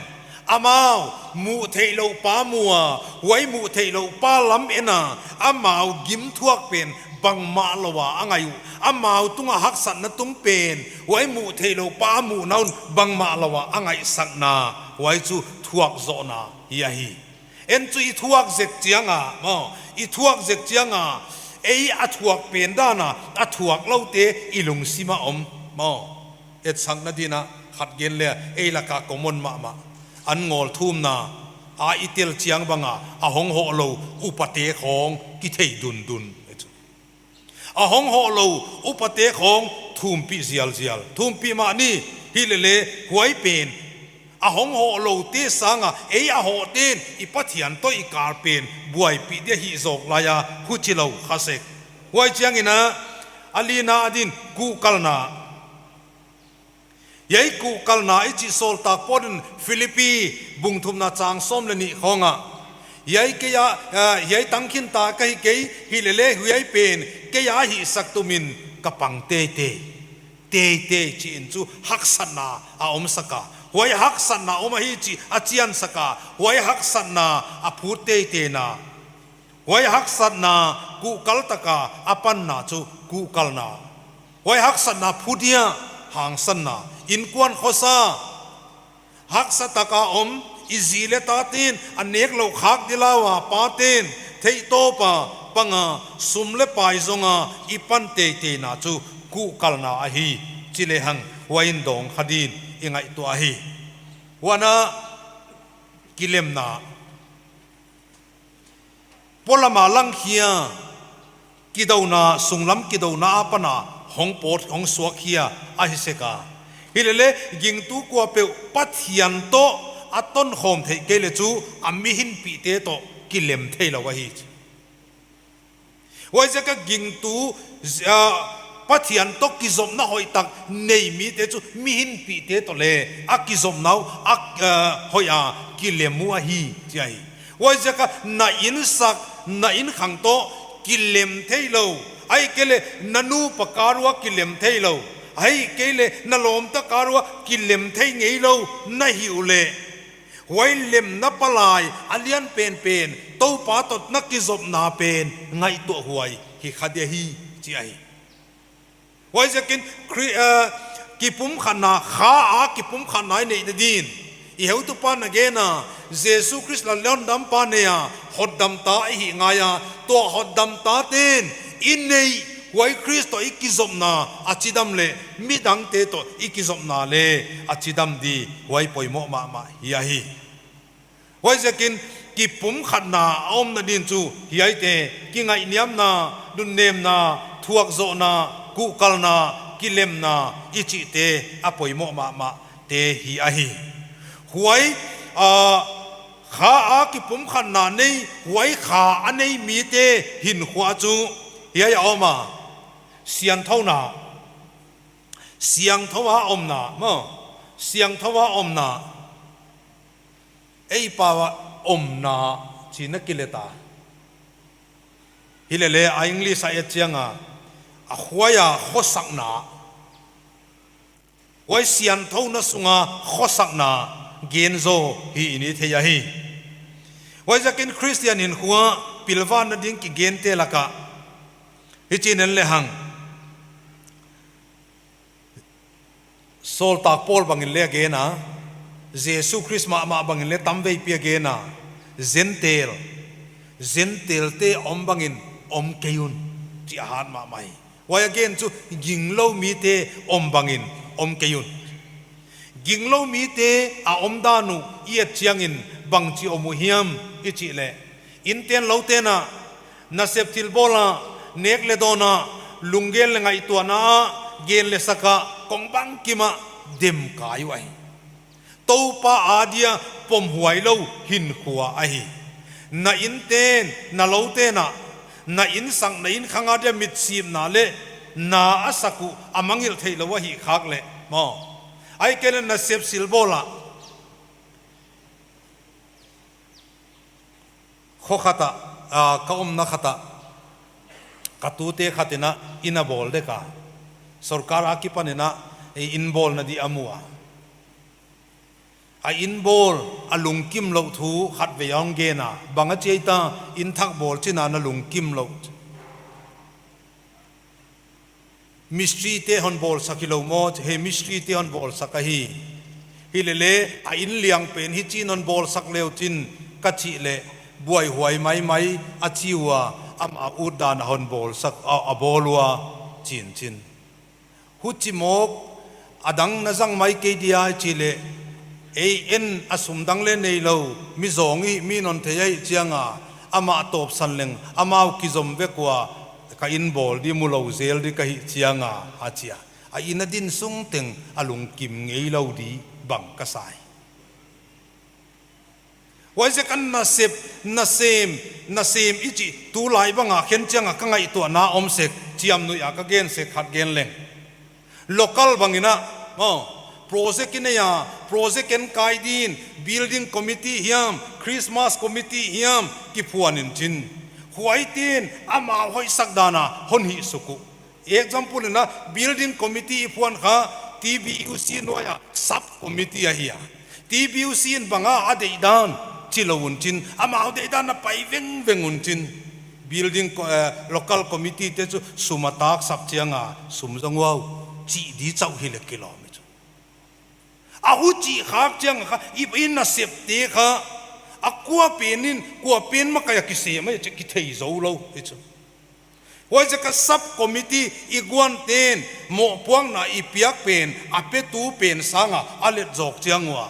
อามาวมูเทโลปามัวไว้มูเทโลปาลำเอ็นะอามาวกิมทวกเป็นบังมาละวะอ่างอายุอามาวตุงหักสันนตุงเป็นไว้มูเทโลปามูนาวบังมาละวะอ่างไอสักนาไว้จูทวกโซนาฮีไอฮีเอ็นจูอีทวกเจกเจียงอ่ะมออีทวกเจกเจียงอ่ะเออัทวกเป็นด้านะอัทวกเล่าเตอีลุงซิมาอมมอเอ็ดสังนาดีนะขัดเกณฑ์เลยเอละกากมนมาอันงอลทุ่มนาอาอิเตลเจียงบังอาหงโฮโลอุปเตของกิเทดุนอาหงโฮโลอุปเตของทุ่มปีเซียลทุ่มปีมานี่ฮิเลหวยเป็นอาหงโฮโลเตสังเออาโฮเตนอิปัทยันโตอิกาเป็นบวยปีเดียฮิโซกลายาหุจิโลคาเซกหวยเจียงอินะอลีนาดินกูกัลนายัยกูกัลนาอิจิโซลตากปอนฟิลิปปีบุงทุมนาจางส้มเลนิของยัยเกียยัยตังขินตาเกยฮิเลเลหุยัยเป็นเกียหิสักตุมินกับปังเตจินจูฮักสันนาอาอมสกาหวยฮักสันนาอมหิจิอาเจียนสกาหวยฮักสันนาอาพูเตนาหวยฮักสันนากูกัลตกาอาปันนาจูกูกัลนาหวยฮักสันนาพูเดียหางสันนาอินกวนโคซาฮักสตกาอมอิจิเลตาตินอันเนกโลคักดิลาวาปาตินเทโตปาปังสุมเลปายซงอีปันเตนาจูกูกัลนาอหีจิเลหังวายินดงขดินอิงไอตัวอหีวานากิเลมนาพลมาลังเฮียกิดาวนาสุงลำกิดาวนาปนาหงปอดหงสวกเฮียอาฮิเซกาฮิเลเลยิงตูกัวเปวปัทยันโตอัตต้นโฮมเทเกเลจูอามิหินปีเตโตกิเลมเทลาวะฮีว่าจะก็ยิงตูปัทยันโตกิจอมน่าหอยตักในมีเตจูมิหินปีเตโตเลอักกิจอมน่าอักหอยกิเลมัวฮีใจว่าจะก็น่าอินสักน่าอินขังโตกิเลมเทโลไอเกเลนันูปการวะกิเลมเทโลไอเกเลนลมตะการวะกิเลมเทงไงโลน่าหิวเลหวยเล็มนับปลายอเลียนเป็นโตป้าตดนักกิจบนาเป็นไงตัวหวยฮิขัดยาฮีจีไอหวยจะกินกิปุ่มขันนาขาอากิปุ่มขันนาในดินอีเหวตุปานเกนะเยซูคริสต์ละเลี้ยนดำปานเนี่ยหดดำตาอีหิงายาตัวหดดำตาเต้นอินในหวยคริสต์ตัวอีกิจบนาอาจิดำเลมิดังเตตัวอีกิจบนาเลอาจิดำดีหวยปอยโมมาฮิยาฮีว่าจะกินกิปุ่มขัดนาอมนาดินจูฮิไอเตกิงไงเนียมนาดุนเนมนาทวกโซนากุกัลนากิเลมนาอิจิเตอปอยโมมาเตฮิไอฮีหวยขาอากิปุ่มขัดนาในหวยขาอันในมีเตหินหัวจูฮิไอเอามาเสียงเท่านาเสียงเท่าว่าอมนาเมื่อเสียงเท่าว่าอมนาไอ้ป่าวอมนาชีนักกิเลตาฮิเลเลอังลิสายเจียงหัวยข้อสักนาไว้เสียนเท่านั้นสุงข้อสักนาเกณฑ์โซฮีนี่เทียฮีไว้จะกินคริสเตียนหินหัวปิลวานนั่นดิ้งกิเกณฑ์เตลักะฮิจินันเลหังโซลตากโพลบังอินเลเกนะเยซูคริสต์มาบังอินเลตัมเวปีเกนะเซนเตลเตอมบังอินอมเกยุนที่อาหารมาไม่ว่าเกณฑ์จูยิงโลมีเตอมบังอินอมเกยุนยิงโลมีเตอมดานุเอียดเชียงอินบังจีอมุฮิมอิจิเลอินเตียนโลเตนะนาเซปติลโบลาเนกเลโดนา lungel le ngai tua na gen le saka kong bang kima dem kai wai to pa adia pom huai lo hin khuwa ai na in ten na lo te na in sang na in khanga de mit sim na le na asaku amangil thei lo wa hi khak le mo ai kelen na sep silbola kho khata ka na khata katute khatina ina bol de ka sarkar akipanena in bol na di amua a in bol alung kim lo thu khat ve yong ge na banga cheita in thak bol china na lung kim lo mystery te hon bol sakilo mo he mystery te hon bol sakahi hilele a in liang pen hi chin hon bol sak leo chin ka chi le buai huai mai a chiwa am a udan hon bol sak a bolwa chin huchi mok adang na jang mai ke dia chile en asum dang le nei lo mi zongi mi non thei chianga ama top san leng amau ki zom ve kwa ka in bol di mulo zel di ka hi chianga achia a ina din sung teng alung kim ngei lo di bang ka sai wai se kan na sem ichi tu lai banga khen chianga ka ngai to na om sek chiam nu ya ka gen se khat gen leng local bangina project in ya project en kaidin building committee hiam Christmas committee hiam ki puan in chin huaitin ama hoi sakdana hon hi suku example na building committee puan kha TBUC noya sub committee ya TBUC in banga adeidan chilawun chin ama adeidan na pai vengun chin building local committee te chu sumatak sakchianga sumjangwau chi di chau hi le kilometer a hu chi khak chang kha in na sep te kha a kwa pen ma kaya ki se ma ki thei zo lo chu wai ja ka sub committee igwan ten mo puang na ipiak pen a pe tu pen sanga ale jok changwa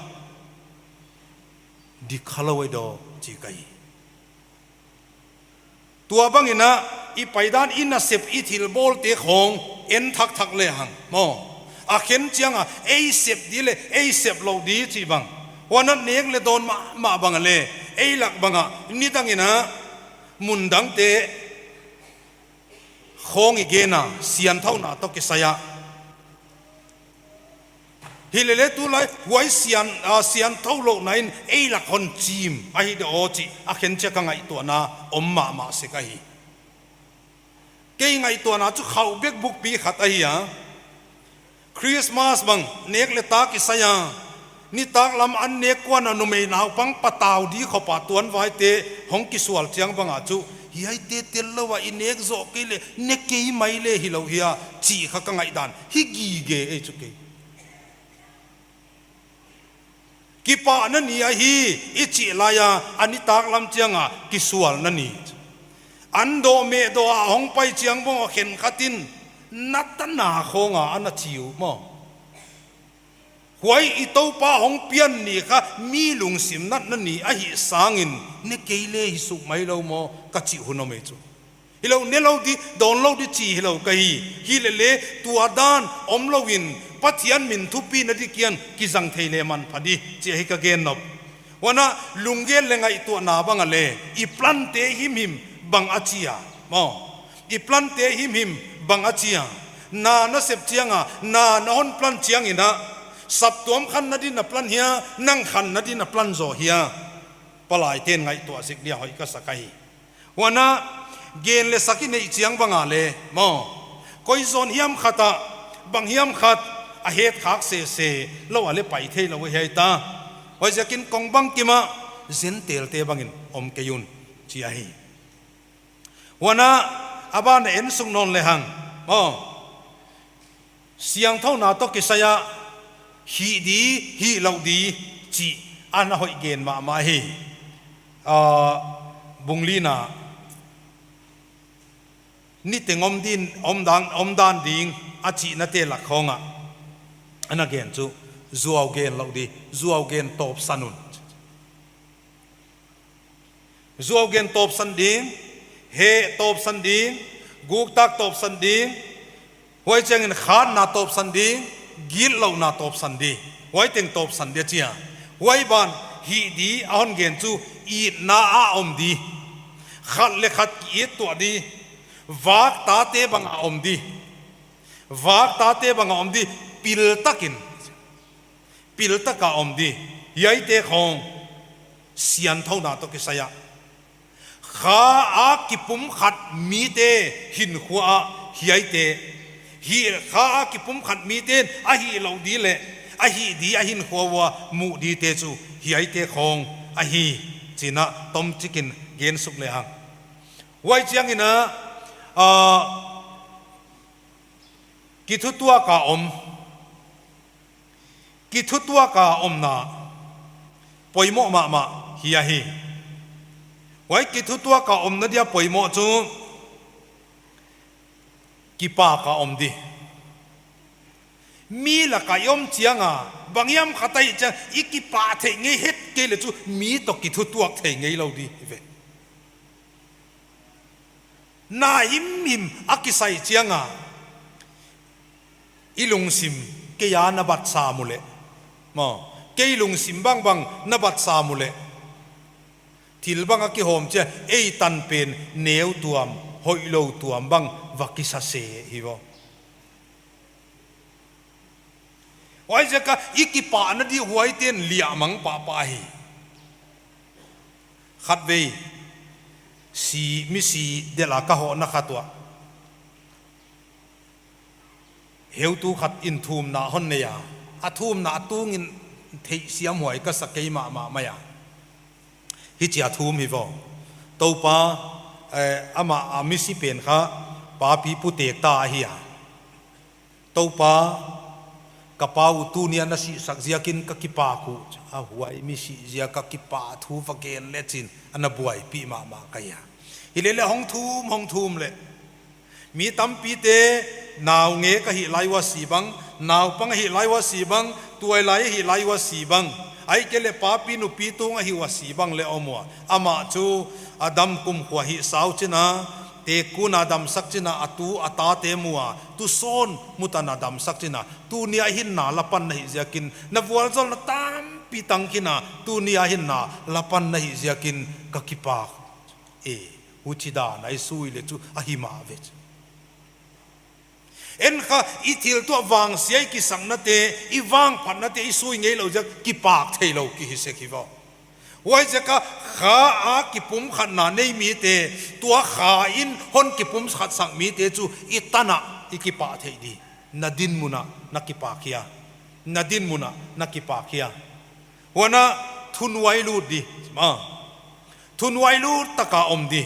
di khalawai do chi kai tua bangina i paidan in na sep i thil bol te khong en thak le hang mo a khen chianga ei sep di le ei sep lo di chi bang wana nek le don ma bang le ei lak banga ni tangina mundang te khong igena sian thau na to ke saya hilele tu lai huai sian thau lo nain ei lak hon chim a hi de o chi a khen cha ka ngai to na ma se ka hi ke ngai to na chu khau bek buk pi khat a hi Christmas bang nek le ta ki saya ni tak lam an nek kwa na nu mei naw pang pataw di kho pa tuan vai te hong ki sual chiang banga chu hi ai te tel lo wa inek zo ke le nek ke mai le hi lo hia chi kha ka ngai dan hi gi ge e chu ke ki pa na ni a hi i chi la ya ani tak lam chianga ki sual na ni an do me do a hong pai chiang bo khen khatin natana khonga ana chiu mo huai i to pa hong pian ni kha mi lung sim nat na ni a hi sangin ne keile hi su mai lo mo ka chi hu no me chu hilo ne lo di don lo di chi hilo kai hi le tu adan om lo win pathian min thu pi na di kian ki jang theile man phadi che hi ka gen nop wana lungel le ngai tu na bang ale i plan te him bang achia mo i plan te him bang achia na sep chianga na hon plan chiang ina sap tuam khan na din na plan hia nang khan na din na plan zo hia palai ten ngai to sik dia hoi ka sakai wana gen le sakin nei chiang banga le mo koi zon hiam khata bang hiam khat a het khak se lo ale pai thei lo he ta hoi jakin kong bang kima zen tel te bangin om ke yun chi a hi wana aban en sung non le hang mo siang thau na to ki saya hi lo di chi ana hoi gen ma hi bunglina ni tengom din om dan ding a chi na te la khonga ana gen chu zuaw gen lo di zuaw gen top sanun zuaw gen top san ding he top san ding guk tak top sandi huai chang in khan na top sandi gil lo na top sandi huai teng top sandi chia huai ban hi di ahon gen chu I na a om di khat le khat ki to di vak ta te bang a om di vak ta te bang a om di pil takin pil taka om di yai te khong sian thau na to ki saya kha a ki pum khat mi te hin khua yai te hi kha a ki pum khat mi te a hi lo di le a hi di a hin khua wa mu di te chu yai te khong a hi china tom chicken gen suk le hang wai chiang ina ki thu tua ka om ki thu tua ka om na poimo ma hiya hi wai ki thu tua ka om na dia poimo chu ki pa ka om di mi la ka yom chianga bangyam khatai cha iki pa the nge het ke le chu mi to ki thu tuak the nge lo di ve na him akisai chianga ilung sim ke ya na bat sa mule mo ke ilung sim bang na bat sa mule thil bang ki hom che ei tan pen neu tuam hoi lo tuam bang vakisa se hi wo wai jaka iki pa na di huai ten lia mang pa hi khat ve si mi si de la ka ho na khatwa heu tu khat in thum na hon ne ya a thum na tung in thei siam huai ka sakei ma ya hi chia thum hi vo to pa ama mi si pen kha pa pi pu tek ta hi ya to pa kapau tu nia na si sak ziakin ka kipa ku a huai mi si zia ka kipa thu vaken le chin ana buai pi ma kaya hilele hong thum le mi tam pi te naw nge ka hi laiwa si bang naw pang hi laiwa si bang tuai lai hi laiwa si bang ai kele pa pi nu pi tu nga hi wa si bang le omwa ama chu adam kum khwa hi sau china te kun adam sakchina atu ata te muwa tu son mutana adam sakchina tu nia hin na lapan na hi jakin na wal zol na tam pi tangkina tu nia hin na lapan na hi jakin kakipa uchida na isui le chu ahima vech en kha ithil to wang siai ki sang na te I wang phan na te isui ngei lo jak ki pak thei lo ki hi se ki wa wai jaka kha a ki pum khan na nei mi te tua kha in hon ki pum khat sang mi te chu itana ikipa thei di nadin muna nakipa kia nadin muna nakipa kia wana thunwai lu di ma thunwai lu taka om di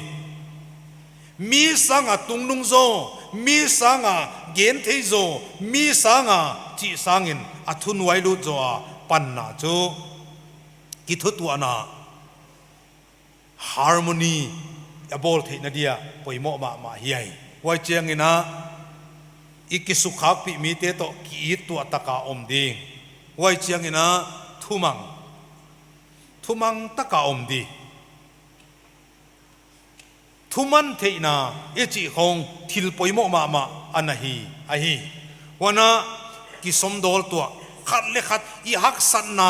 mi sanga tungnung zo mi sanga gen thei zo mi sanga chi sangin athunwai lu zo panna chu ki thutu ana harmony abol the na dia poimo ma hiai wai cheng ina ikisukhak pi mi te to ki tu ataka om ding wai cheng ina thumang taka om di thuman theina echi khong thil poimo ma anahi ahi wana ki somdol to khat le khat I hak san na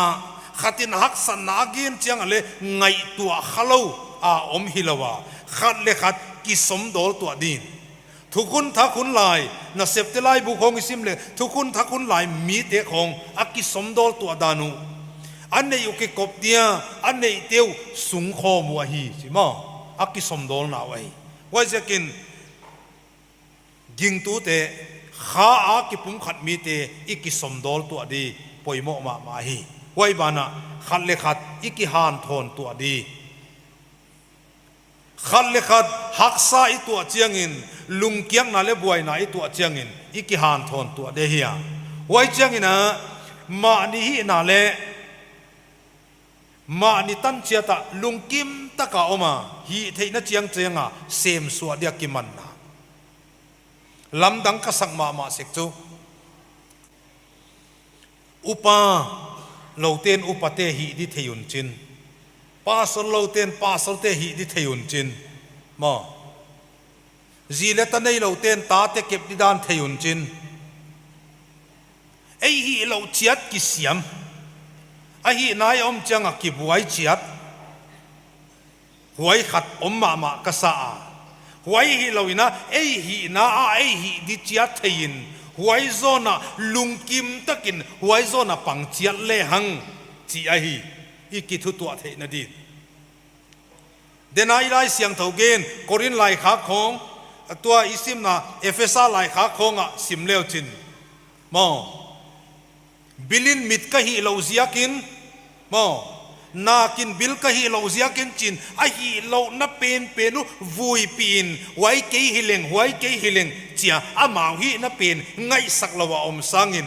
khatin hak san na gen chiang le ngai tua khalo a om hilawa khat le khat ki somdol to din thukun thakun lai na septelai bu khong isim le thukun thakun lai mi te khong aki somdol to danu anne yuke koptia anne teu sung kho mu hi sima aki somdol na wai jakin ging tu te kha a ki pum khat mi te iki somdol to di poimo ma hi wai bana khat le khat iki han thon to di khat le khat haksa I to chiangin lungkiang na le buai na I to chiangin iki han thon to de hiya wai chiangina ma ni hi na le ma ni tan chiata lungkim taka oma hi theina chiang chenga sem suwa dia kiman na lamdang ka sang ma sek chu upa loten upate hi di theyun chin pasol loten pasol te hi di theyun chin mo zile ta nei lo ten ta te kep di dan theyun chin ei hi lo chiat ki siam a hi nai om changa ki buai chiat huai khat om ma ka sa a huai hi loina ei hi na a ei hi di chiat thein huai zona lungkim takin huai zona pang chiat le hang chi a hi ki thu tu the na di denai lai siang tho gen korin lai kha khong tua isim na efesa lai kha khong a sim leo chin mo bilin mit ka hi lo ziakin mo na kin bil ka hi lo ziakin chin a hi lo na pen penu vui pin wai ke hileng chia amang hi na pen ngai sak lawa om sangin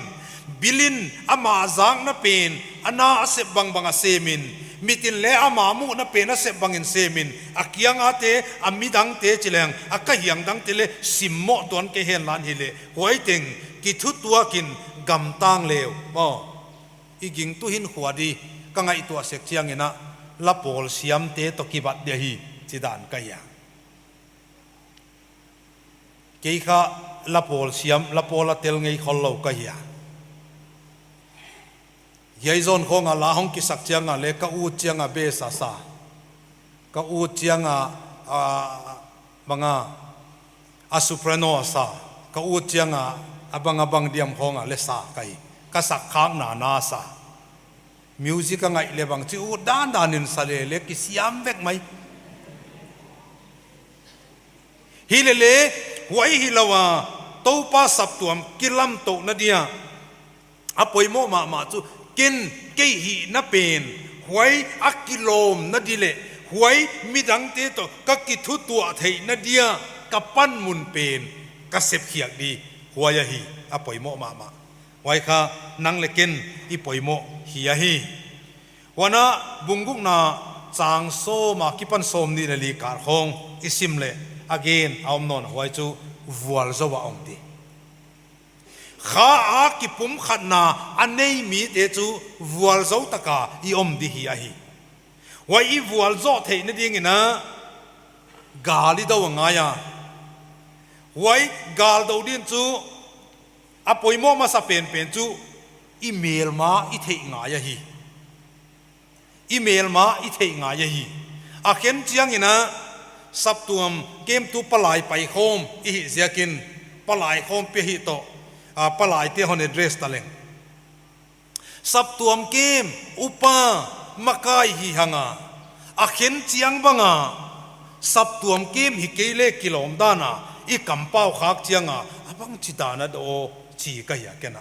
bilin ama zang na pen ana ase bang semin mitin le ama mu na pen ase bangin semin akyang ate amidang te chileng akahyang dang tele simmo ton ke hen lan hile huai teng ki thu tua kin gam tang lew mo iging tu hin huadi ka ngai tua sek chiang ina la pol siam te to ki bat de hi chidan ka ya ke kha la pol siam la pola tel ngei khol lo ka ya yai zon khong a la hong ki sak chiang a le ka u chiang a be sa ka u chiang a manga a soprano sa ka u chiang a abang diam khong a le sa kai ka sak khang na sa music ka ngai le bang chi u dan in sa le ki siam vek mai hi le huai hi lawa to pa sap tuam kilam to na dia apoi mo ma chu kin ke hi na pen huai akilom na dile huai midang te to ka ki thu tua thei na dia ka pan mun pen ka sep khiak di huai hi apoi mo ma huai kha nang le ken i poimo hi hi wana bunguk na chang so ma kipan som ni le li kar khong isim le again aum non huai chu vual zo wa om di kha a ki pum khat na anei mi te chu vual zo taka i om di hi hi wa i vual zo thei na ding ina gali do nga ya wai gal do din chu apoi mo ma sa pen chu email ma i thei nga ya hi email ma i thei nga ya hi a khen chiang ina sap tuam kem tu palai pai khom i hi ziakin palai khom pe hi to palai te hon address taleng sap tuam kem upa makai hi hanga a khen chiang banga sap tuam kem hi kele kilom dana i kampau khak chianga abang chidana do chi ka ya kena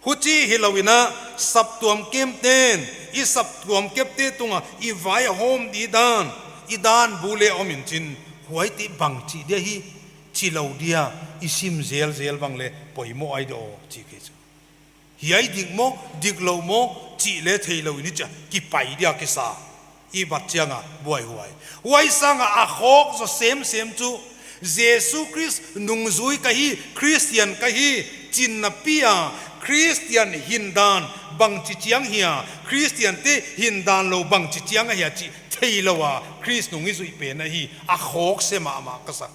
huchi hilawina sap tuam kem ten i sap tuam kep te tunga i vai home di dan i dan bule omin chin huai ti bang chi de hi chilau dia isim zel bang le poimo ai do chi ke chu hiai dik mo dik lo mo chi le thei lo ni cha ki pai dia ke sa i bat chianga buai huai sanga a khok so sem chu Jesus Christ nung zui ka hi Christian ka hi chin na pia Christian hindan bang chi chiang hia Christian te hindan lo bang chi chiang hia chi thei lo wa Christ nung zui pe na hi a khok se ma ka sa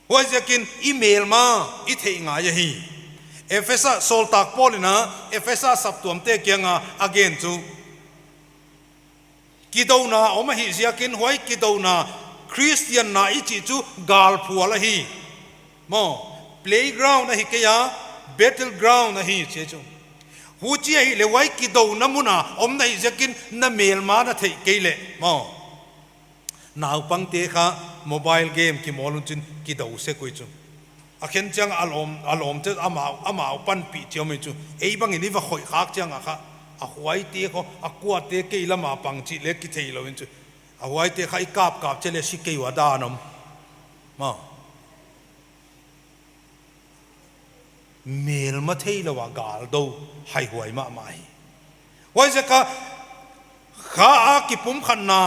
wa jakin email ma i thei nga ya hi Efesa sol tak polina Efesa sap tuam te kyanga again chu kidona oma hi ziakin huai kidona Christian na ichi chu gal phuala hi mo playground na hi ke ya battleground na hi che chu hu chi hi le wai kidona muna om na hi ziakin na mel ma na thei ke le mo naw pang te kha mobile game ki molun chin kido se koi chu akhen chang alom te ama pan pi chomi chu ei bang ni va khoi khak chang a kha a huai te ko a kwa te ke lama pang chi le ki thei lo in chu a huai te khai kap chele si ke wa da nom ma mel ma thei lo wa gal do hai huai ma mai wai ze ka kha a ki pum khan na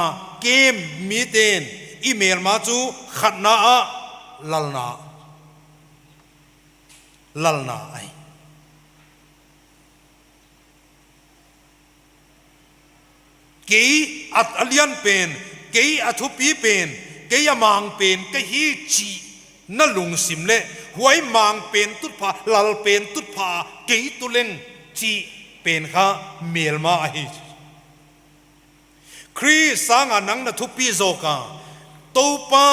kem mi ten email ma chu khat na a lalna ai kei at alian pen kei athupi pen kei amang pen ke hi chi na lung sim le huai mang pen tut pha lal pen tut pha kei tuleng chi pen kha melma a hi khri sang anang na thupi zoka topa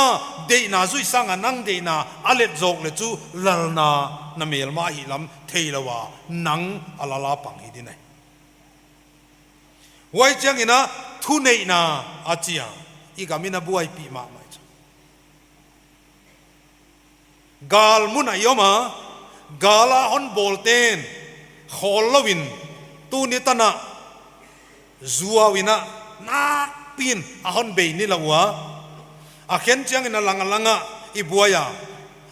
de na zui sang anang de na alet zok le chu lal na melma hi lam theilawa nang alala pang hi dinai wai chang ina thu nei na achia I gamina buai pi ma mai gal mun ayoma gala hon bolten kholowin tu ni tana zuawina na pin ahon be ni lawa akhen chang ina langa ibuaya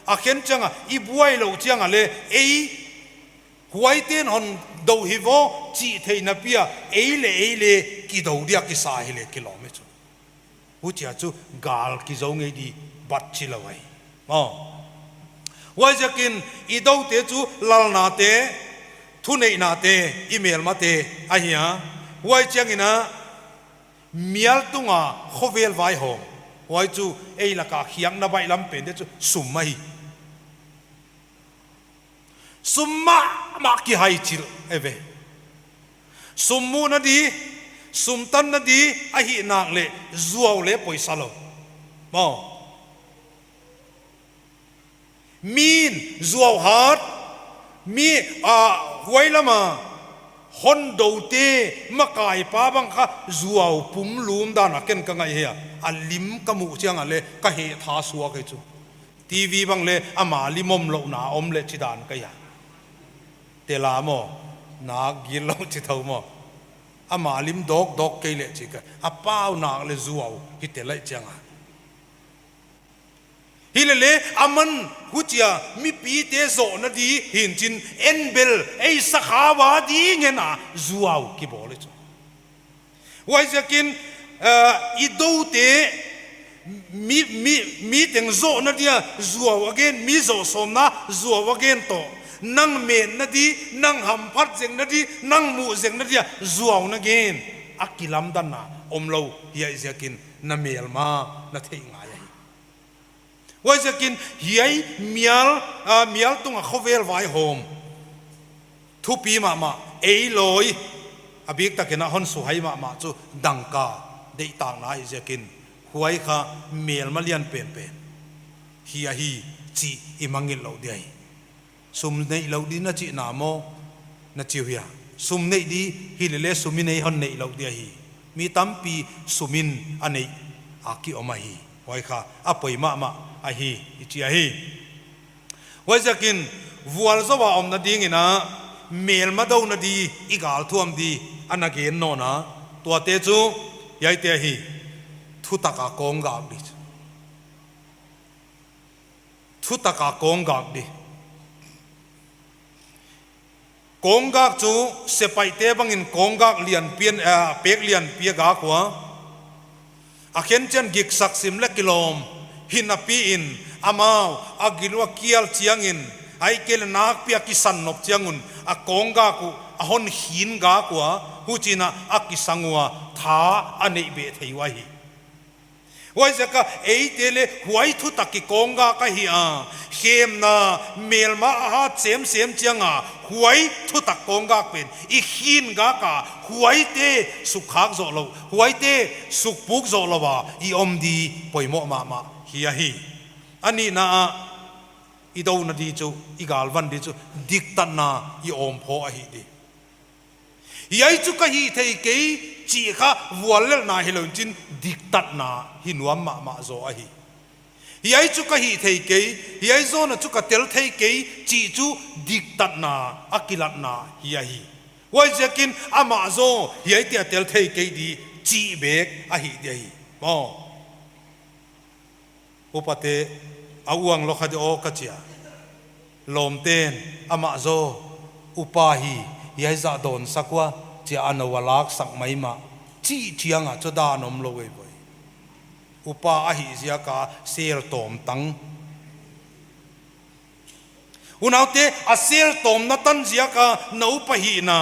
akhen changa ibuai lo changa le ei huai ten hon do hivo chi theina pia eile ki do dia ki sa hi le kilometer hu chia chu gal ki zo ngei di bat chi lawai wai jakin I do te chu lal na te thu nei na te email ma te a hiya wai chang ina mial tunga khovel vai ho wai chu ei la ka khiang na bai lam pen de chu sum mai summa ma ki hai chil eve summu na di sumtan na di a hi nak le zuaw le poisa lo mo min zuaw hat mi huai lama hon do te makai pa bang kha zuaw pum lum da na ken ka ngai he a lim ka mu chiang ale ka he tha suwa ke chu TV bang le ama limom lo na om le chidan ka ya te la mo na gil lo chi thau mo ama lim dok ke le chi ka a pau na le zuaw hi te lai changa hilele aman hutia mi pi te zo na di hin chin enbel ei sakhawa di ngena zuaw ki bole chu wai jakin I do te mi teng zo na dia zuaw again mi zo som na zuaw again to nang men na di nang ham phat jeng na di nang mu jeng na dia zuaw na gen akilam dan na omlo ya jakin na melma na thei nga wai jakin hiai mial tunga khovel vai hom thupi ma ei loi abik takena hon su hai ma chu dangka dei tang na jakin huai kha mel malian pen hi chi imangil lo dei sum nei lo di na chi na mo na chiu ya sum nei di hilele suminei hon nei lo dei hi mi tampi sumin anei aki omahi wai kha apoi ma a hi ichi a hi wai jakin vual zawa om na ding ina mel ma do na di igal thuam di anage no na to te chu yai te hi thu taka kong ga di thu taka kong ga di kong ga chu sepai te bangin kong ga lian pian pek lian pia ga kwa akhen chen gik sak sim le kilom hinapi in amao agilwa kial chiangin ai kel nak pia kisan nop chiangun a kongga ku ahon hin ga kwa huchina akisangwa tha anei be theiwa hi wai jaka ei tele huai thu taki kongga ka hi a hem na melma ha chem chianga huai thu tak kongga pen I hin ga ka huai te sukhak zo lo huai te sukpuk zo lo wa I om di poimo ma hi ani na I do na di chu igal van di chu diktan na I om pho a hi di yai chu ka hi thei ke chi kha vual na hilon chin diktat na hinuam ma zo a hi yai chu ka hi thei ke yai zo na chu ka tel thei ke chi chu diktat na akilat na hi wai jakin ama zo yai ti tel thei ke di chi bek a hi di hi mo upate awang lo khade o kachia lom ten ama zo upahi yai za don sakwa chia anawalak sak mai ma chi thianga choda nom lo we boy upa a hi zia ka sel tom tang unaute a sel tom na tan zia ka no pa hi na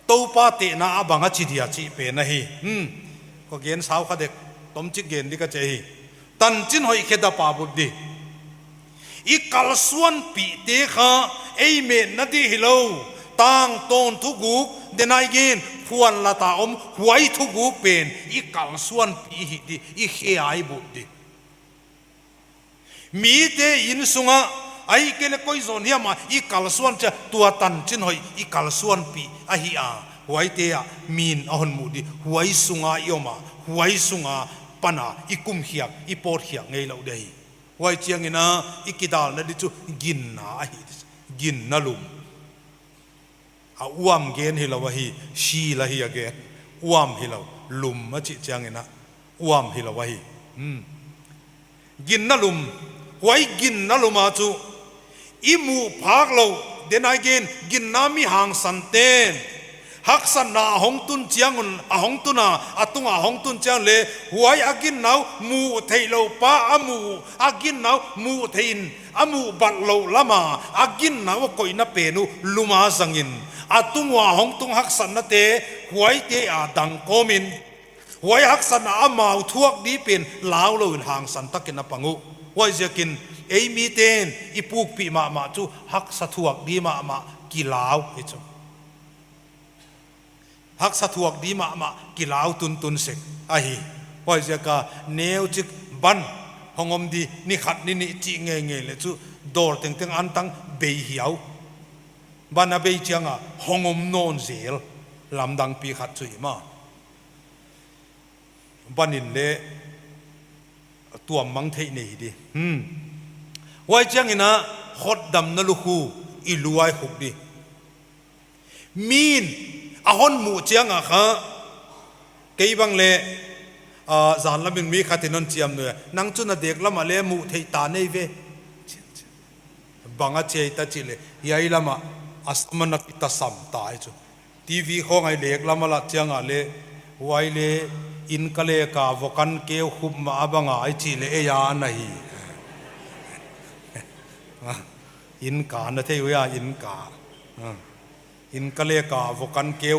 tàu pa tệ na abanga chi dia chi pe na hi có gen sao khá đẹp tóm chiếc gen đi cái chơi tần chín hội khi đã pa bút đi i kal suan pi te kha ei me na di hilo tang ton thu gu de nai gen phuan la ta huai thu gu pen i kal suan pi hi di i he ai bút đi mi te in sunga ai ke le koi zon hiam ma i kal suan cha tua tan chin hoi i kal suan pi a hi a huai te a min a hon mu di huai sunga yoma huai sunga pana i kum hiak i por hiak ngei lo dei huai chiang ina i kidal na di chu gin na a hi gin na lum a uam gen hi lo wa hi shi la hi again uam hi lo lum ma chi chiang ina uam hi lo wa hi gin na lum huai gin na luma chu imu phak lo denai gen gin na mi hang san ten hak san na hong tun chiangun a hong tuna atunga hong tun chiang le huai agin nau mu thei lo pa amu agin nau mu thein amu bat lo lama agin nau koi na penu luma zangin atungwa hong tung hak san na te huai te a dang komin huai hak san na amau thuak di pen lao lo in hang san takin na pangu huai jakin ei mi ten ipuk pi ma chu hak sa thuak di ma kilaw hi chu hak sa thuak di ma kilaw tun sek a hi huai jaka neu chik ban hongom di ni khat ni chi nge le chu dor teng antang be hiau bana be changa hongom non zel lamdang pi khat chui ma banin le tuam mang thei nei di huai chang ina hot dam na luhu iluai khuk di min ahon mu chang a kha kei bang le zan lamin mi khatinon chiam nu nang chu na dek lama le mu thei ta nei ve banga chei ta chile yai lama asmana kita sam ta chu tv khong ai lek lama la chang a le wai le in kale ka vokan ke khup ma abanga ai chile e ya nahi in ka na thei ya in kale ka vokan ke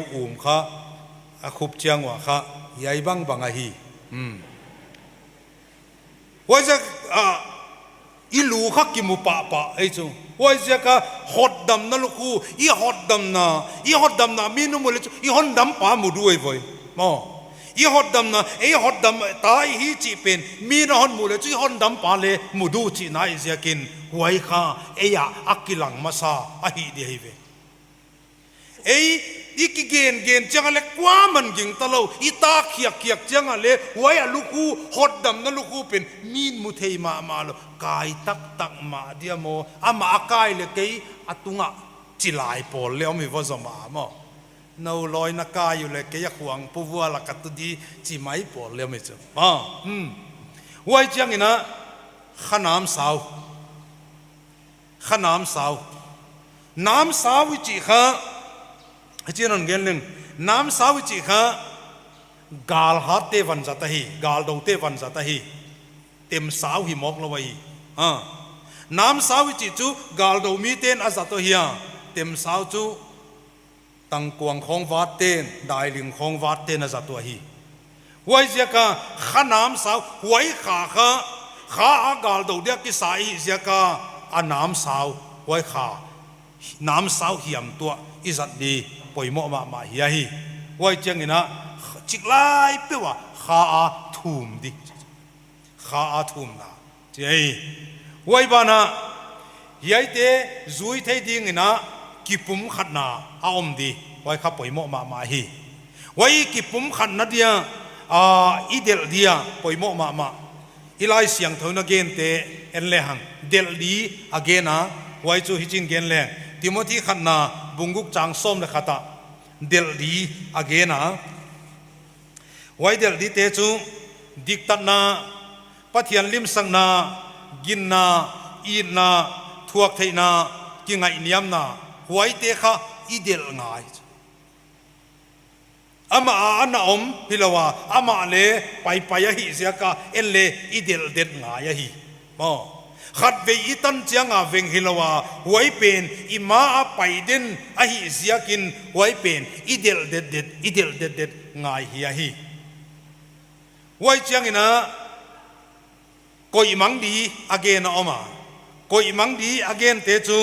kha a khup chiang wa kha yai bang banga hi wajak ilu khak ki mu pa ai chu wajaka hot dam na luku i hot dam na minu mo le chu i hon dam pa mu duai voi mo i hot dam na e hot dam tai hi chi pen mi na hon mu le chu hon dam pa le mu du chi na i jakin huai kha e ya akilang masa a hi de hi ve ei gen chang le kwa man ging talo ita khiak chang le huai aluku hot dam na luku pen min mu thei ma lo kai tak ma dia mo ama akai le kei atunga chilai pol le mi vo zoma mo no loi na ka yu le ke ya khuang pu wa la kat di chi mai pol le mi chu huai chang ina khanam sao nam sao wi chi kha chinon gen leng nam sao wi chi kha gal hat te van jata hi gal do te van jata hi tem sao hi mok lo wai nam sao wi chi chu gal do mi ten a zato hiya tem sao chu tang kuang khong wat ten dai ling khong wat ten a zato hi huai jaka khanam sao huai kha a gal do de ki sai jaka a nam sao huai kha nam sao hiam tua izat di poimo ma hi huai chang ina chiklai pewa kha a thum na chei huai bana yai te zui thei ding ina kipum khatna a om di huai kha poimo ma hi huai kipum khatna dia idel dia poimo ma ilai siang thona gen te en le hang del di agena huai chu hichin gen le Timothy khatna bunguk chang som le khata del di agena huai del di te chu diktat na pathian lim sang na gin na in na thuak thei na ki ngai niam na huai te kha idel ngai ama ana hilawa ama le pai hi siaka en le idel det ngai hi mo ขัดเวอีตันเจียงอาเวงฮิลาวาหวยเป็นอิมาอาไปเด่นอหิเสียกินหวยเป็นอีเดลเด็ดเด็ดอีเดลเด็ดเด็ดง่ายเฮียฮีหวยเจียงอินะกอยมังดีอเกนออกมากอยมังดีอเกนเตจู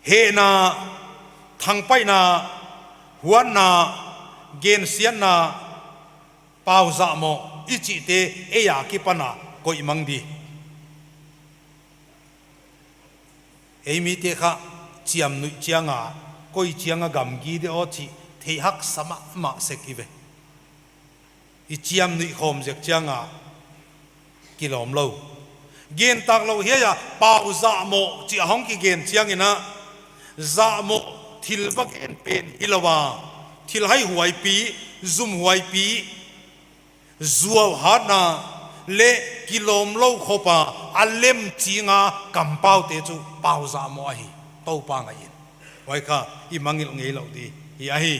เฮนาทางไปนาหัวนาเกนเสียนาเปาซาโมอิจิเตเอยากิปนากอยมังดีเอมิเตคะเจียมนุเจียงากอยเจียงกำกีเดอจิเทหักสมะมาเสกิเวอีเจียมนุโฮมเจกเจียงกิโลมโลเกนตักโลเฮียเปาซาโมจีห้องกิเกนเจียงอินะซาโมทิลบักเอ็นเป็นฮิลาวาทิลให้หวยปีซุมหวยปีจัวหานาเลกิโลมโลโคปาอัลเลมจีงากำเป้าเตจูเป้าซาโมอหิโตปางไงไว้ค่ะอีมังอิลงเอลดีฮีอหิ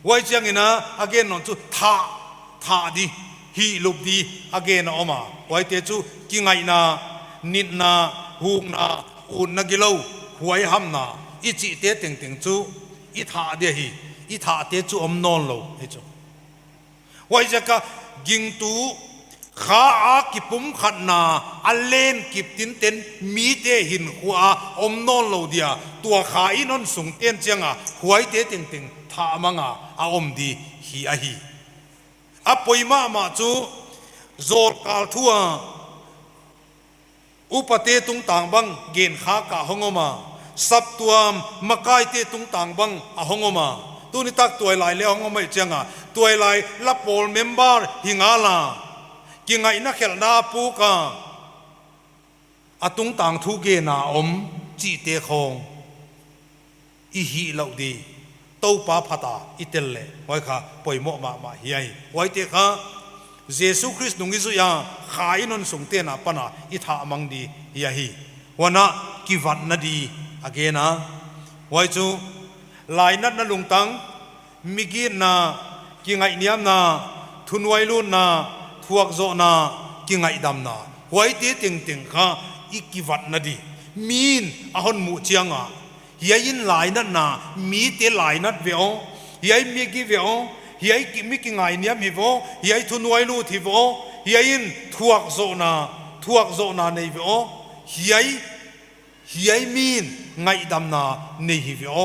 ไว้เจียงอินะอเกนนนจูท่าดีฮีลุบดีอเกนออกมาไว้เตจูกิงไงนานิดนาฮูงนาอุนนากิโลหวยห้ำนาอีจิเตติงติงจูอีท่าเดียฮีอีท่าเตจูอมนอนโลเฮจูไว้จะกะยิงตูข้าอากิปุ่มขัดนาอัลเลนกิบตินเต็นมีเตหินหัวอมนอนโลเดียตัวขาอินนสุงเตียนเจียงหวยเตติงติงท่ามังอาอมดีฮีอาฮีอปอยมาจูโจรกาลทัวอุปเตตุงต่างบังเกณฑ์ขากะหงอมาสับตัวมากายเตตุงต่างบังอะหงอมาตัวนี้ตักตัวไหลเลี้ยหงอมาเจียงตัวไหลลับโอลเมมเบอร์หิงาลากิงไงนักเขลนาปูกาอะตุงต่างทุเกนาอมจีเตคงอีฮีเหล่าดีโตปาพัตาอิเตลเลไว้ค่ะปล่อยหมอมาเฮียไว้เตค่ะเยซูคริสต์นุงิสุยาขายนนสงเตนะปนะอิทามังดีเฮียฮีวันน่ะกิวัดนาดีอเกนะไว้จูลายนัดนลุงตังมิกินนากิงไงเนียมนาทุนไวลุนนาทวกโจนากิงไงดำนาไว้เตติงติงค่ะอีกิวัดนาดีมีนอหนมุเจียงเฮียยินหลายนัดนามีเตหลายนัดเวอเฮียมีกี่เวอเฮียมิกิงไงเนียมฮิวเฮียทุนไวลุทิวเฮียยินทวกโจนาในเวอเฮียมีนไงดำนาในฮิว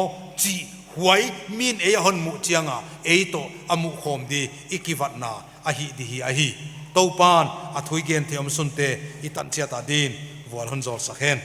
จีหวยมีนเอหนมุเจียงเอโตอมุขมดีอิกิวัดนาอหิดีฮีอหิโตปานอถุยเกนเทียมสุนเตอิตันเชียตาดินวัวหนจอลสักเฮน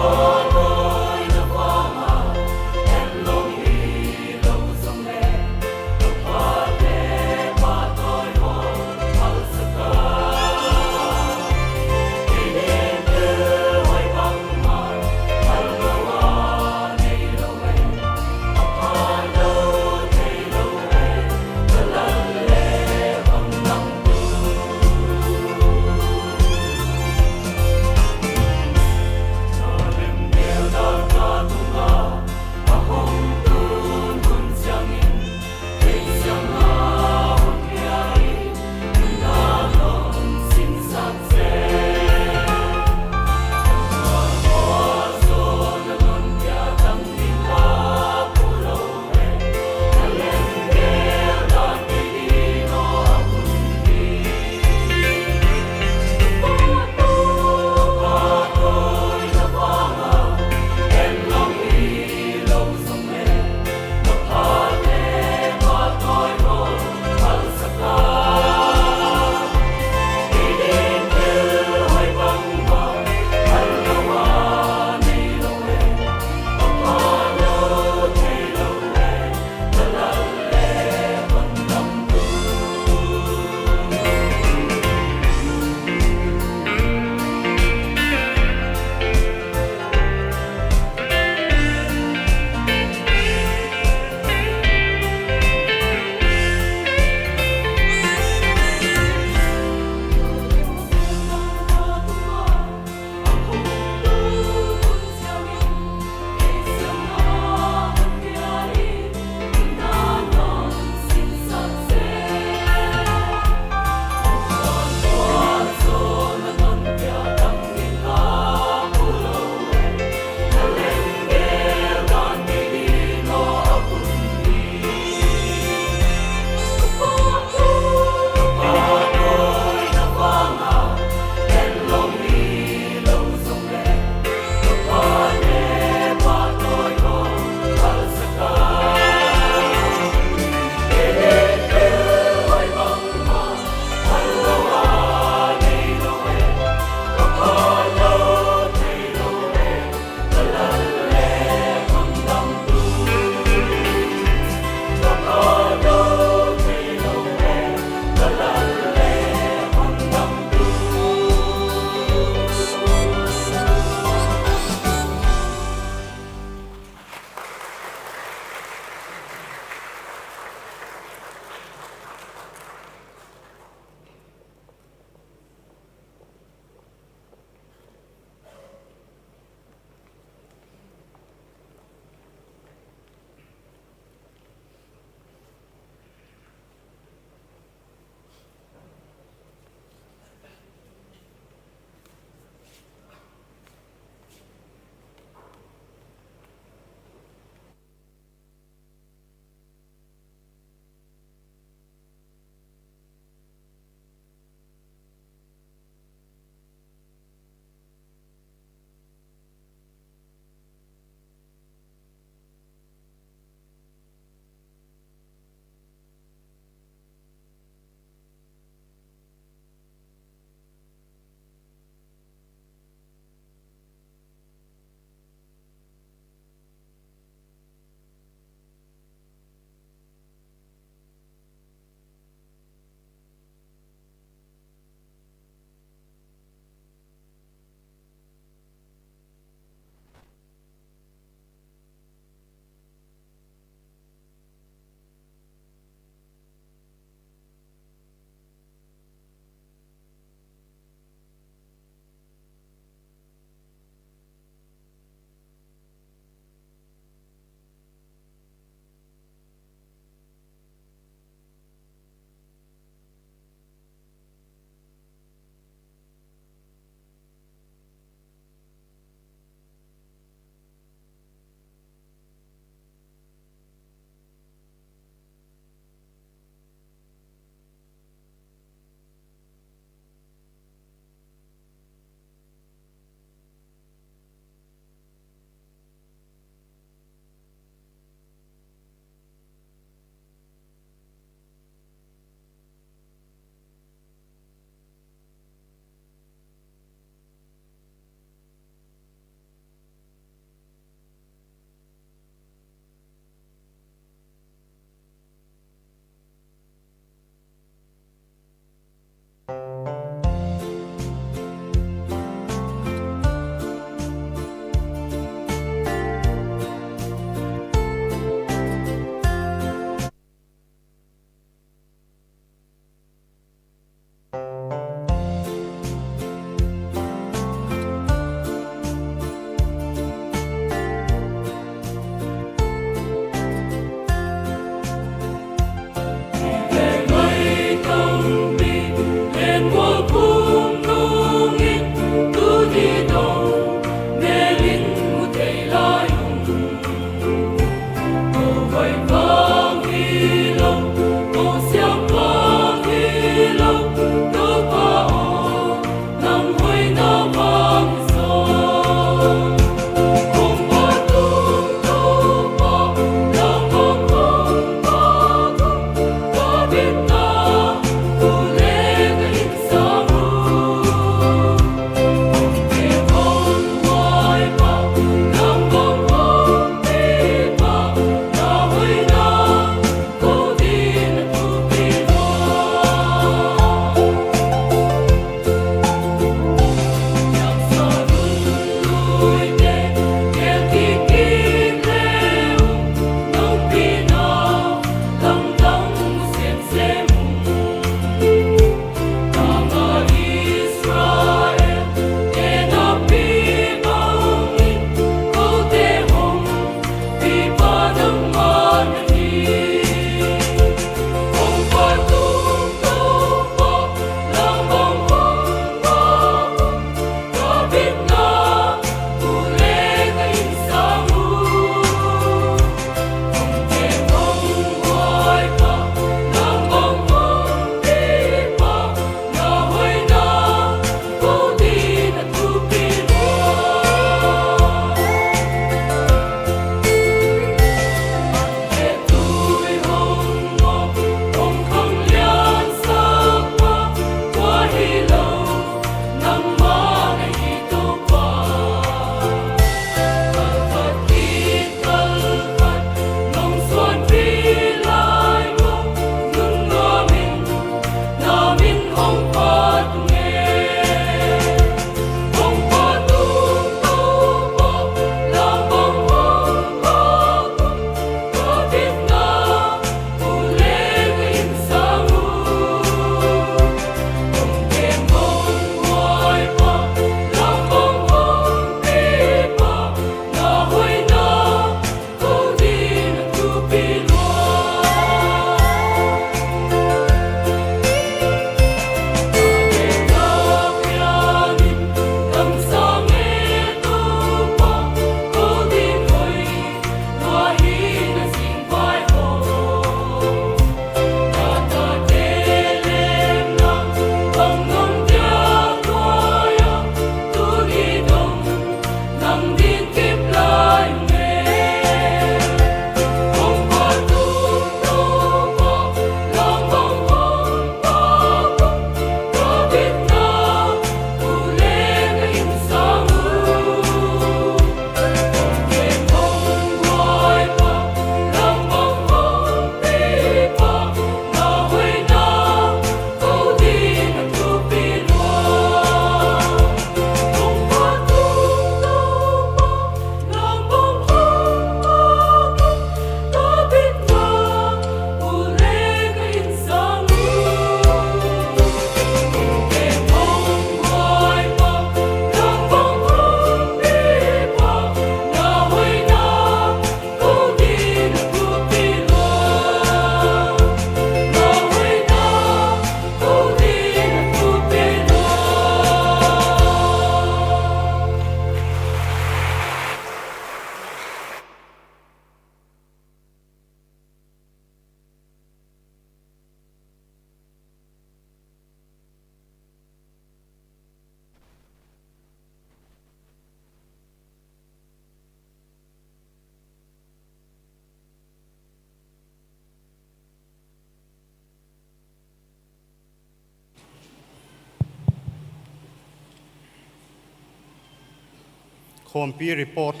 kompi report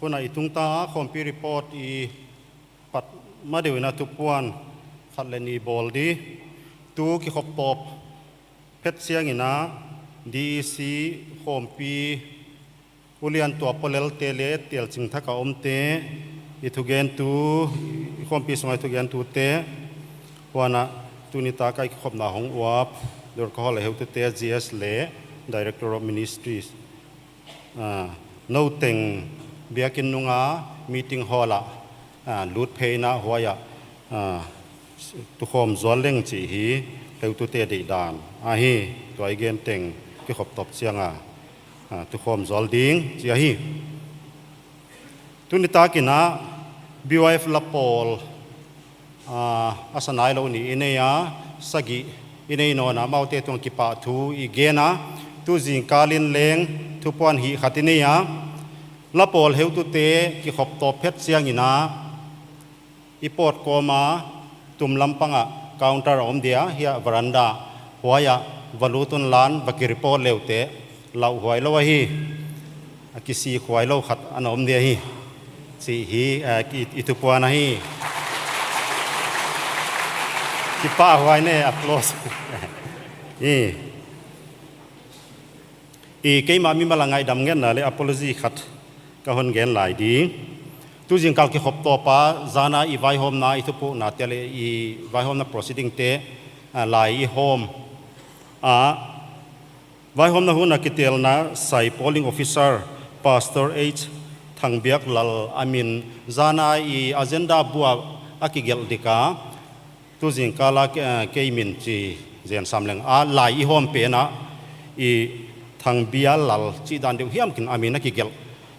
kuna itung ta kompi report I pat madewina tupuan khatleni boldi tu ki khop top phet siang ina DEC kompi ulian tua polel tele tel ching thaka omte ithugen tu kompi songai thugen tu te wana tunita kai khop na hong wap dor ko le heu te GS le Director of Ministries no teng biakin nunga meeting halla lut pheina hoya tu khom zoleng chi hi heu tu te de dan a hi toi gen teng ki khop top chianga tu khom zol ding chi hi tunita kina BYF lapol asanai lo ni ineya sagi inei no na maute tong ki pa thu igena tu jing kalin leng thu pon hi khatineya lapol heu tu te ki khop top phet siang ina ipot koma tum lampanga counter om dia hia veranda hoya valutun lan baki report leute lau huai lo hi akisi huai lo khat anom dia hi si hi itu puana hi kipa huai ne applause cái mà mình là ngày đam nghe là apology khát cái hôn gen lại đi tu jing kal ki hop to pa zana I vai hom na ithupu na tele I vai hom na proceeding te lai I home vai hom na huna kitel na sai polling officer pastor H thang biak lal amin zana I agenda bua akigel dika tu jing kala ke min chi zen samleng lai I home pe na I thang bia lal chi dan deu hiam kin amin akigel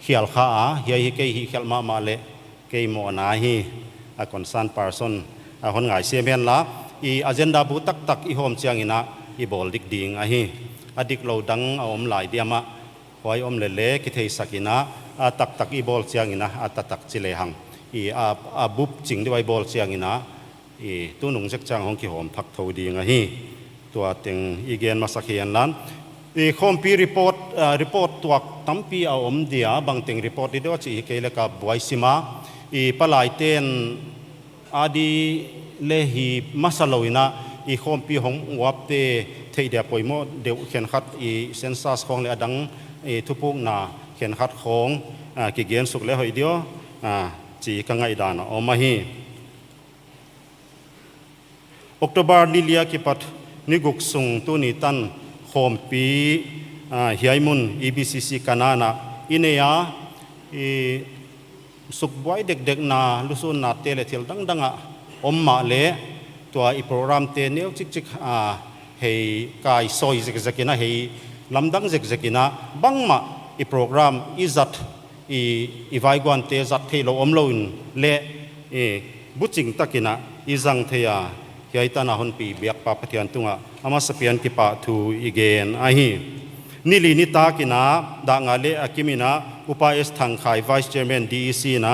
hial kha hi ke hi khel ma le ke mo na hi a concerned person a hon ngai semen la I agenda bu tak tak I hom chiang ina I bol dik ding a hi adik lo dang om lai diama hoi om le ki thei sakina a tak tak I bol chiang ina a tak chile hang I a bup ching dewai bol chiang ina I tu nung jek chang hong ki hom thak tho ding a hi tua teng igen masakhian lan I kompi report tuak tampi a om dia bang teng report di do chi ke le ka buai sima I palai ten adi lehi masaloina I kompi hong wap te thei dia poimo de khen khat I census khong le adang thupuk na khen khat khong ki gen suk le hoi dio chi ka ngai dan o ma hi October lilia ki pat niguk sung tu ni tan kompi hiaimun EBCC kanana ineya sukbuai dek na lusun na tele thil danga omma le tua I program te neu chik hei kai soi zekina hei lamdang zekina bangma I program izat I vai gwan te zat thelo omloin le buching takina izang theya hiaita na hon pi biak pa pathian tunga ama sapian ki pa thu igen ahi nili ni ta kina da nga le akimina upa es thang khai vice chairman DEC na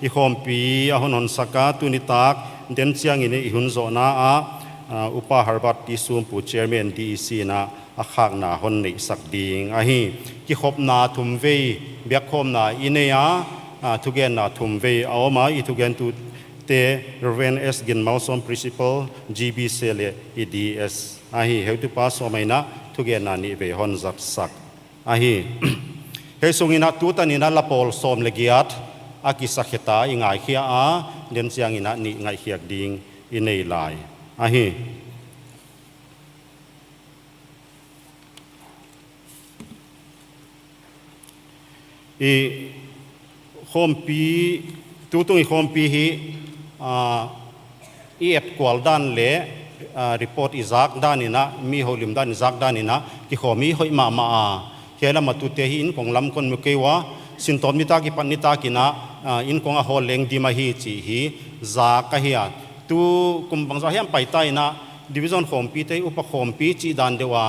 I khompi a honon saka tuni tak den chiang ine I hun zo na upa harbat ti sum pu chairman DEC na a khak na hon nei sak ding ahi ki khop na thum ve biak khom na ineya thugen na thum ve awma I thugen tu te Reverend S Gin Mausom Principal GB Sele EDS ahi heu tu pa so mai na thugen na ni ve hon zat sak ahi he sungina tu tanina lapol som legiat aki sakheta ingai khia den chiang ina ni ngai khiak ding inei lai ahi khompi tu tung I khompi hi et kwal dan le report izak danina mi holim dan izak danina ki khomi hoi ma hela matu te hi in kong lam kon mu kewa sinton mi ta ki panita kina in kong a hol leng di ma hi chi hi za ka hiya tu kumbang za hiam pai tai na division khompi te upa khompi chi dan dewa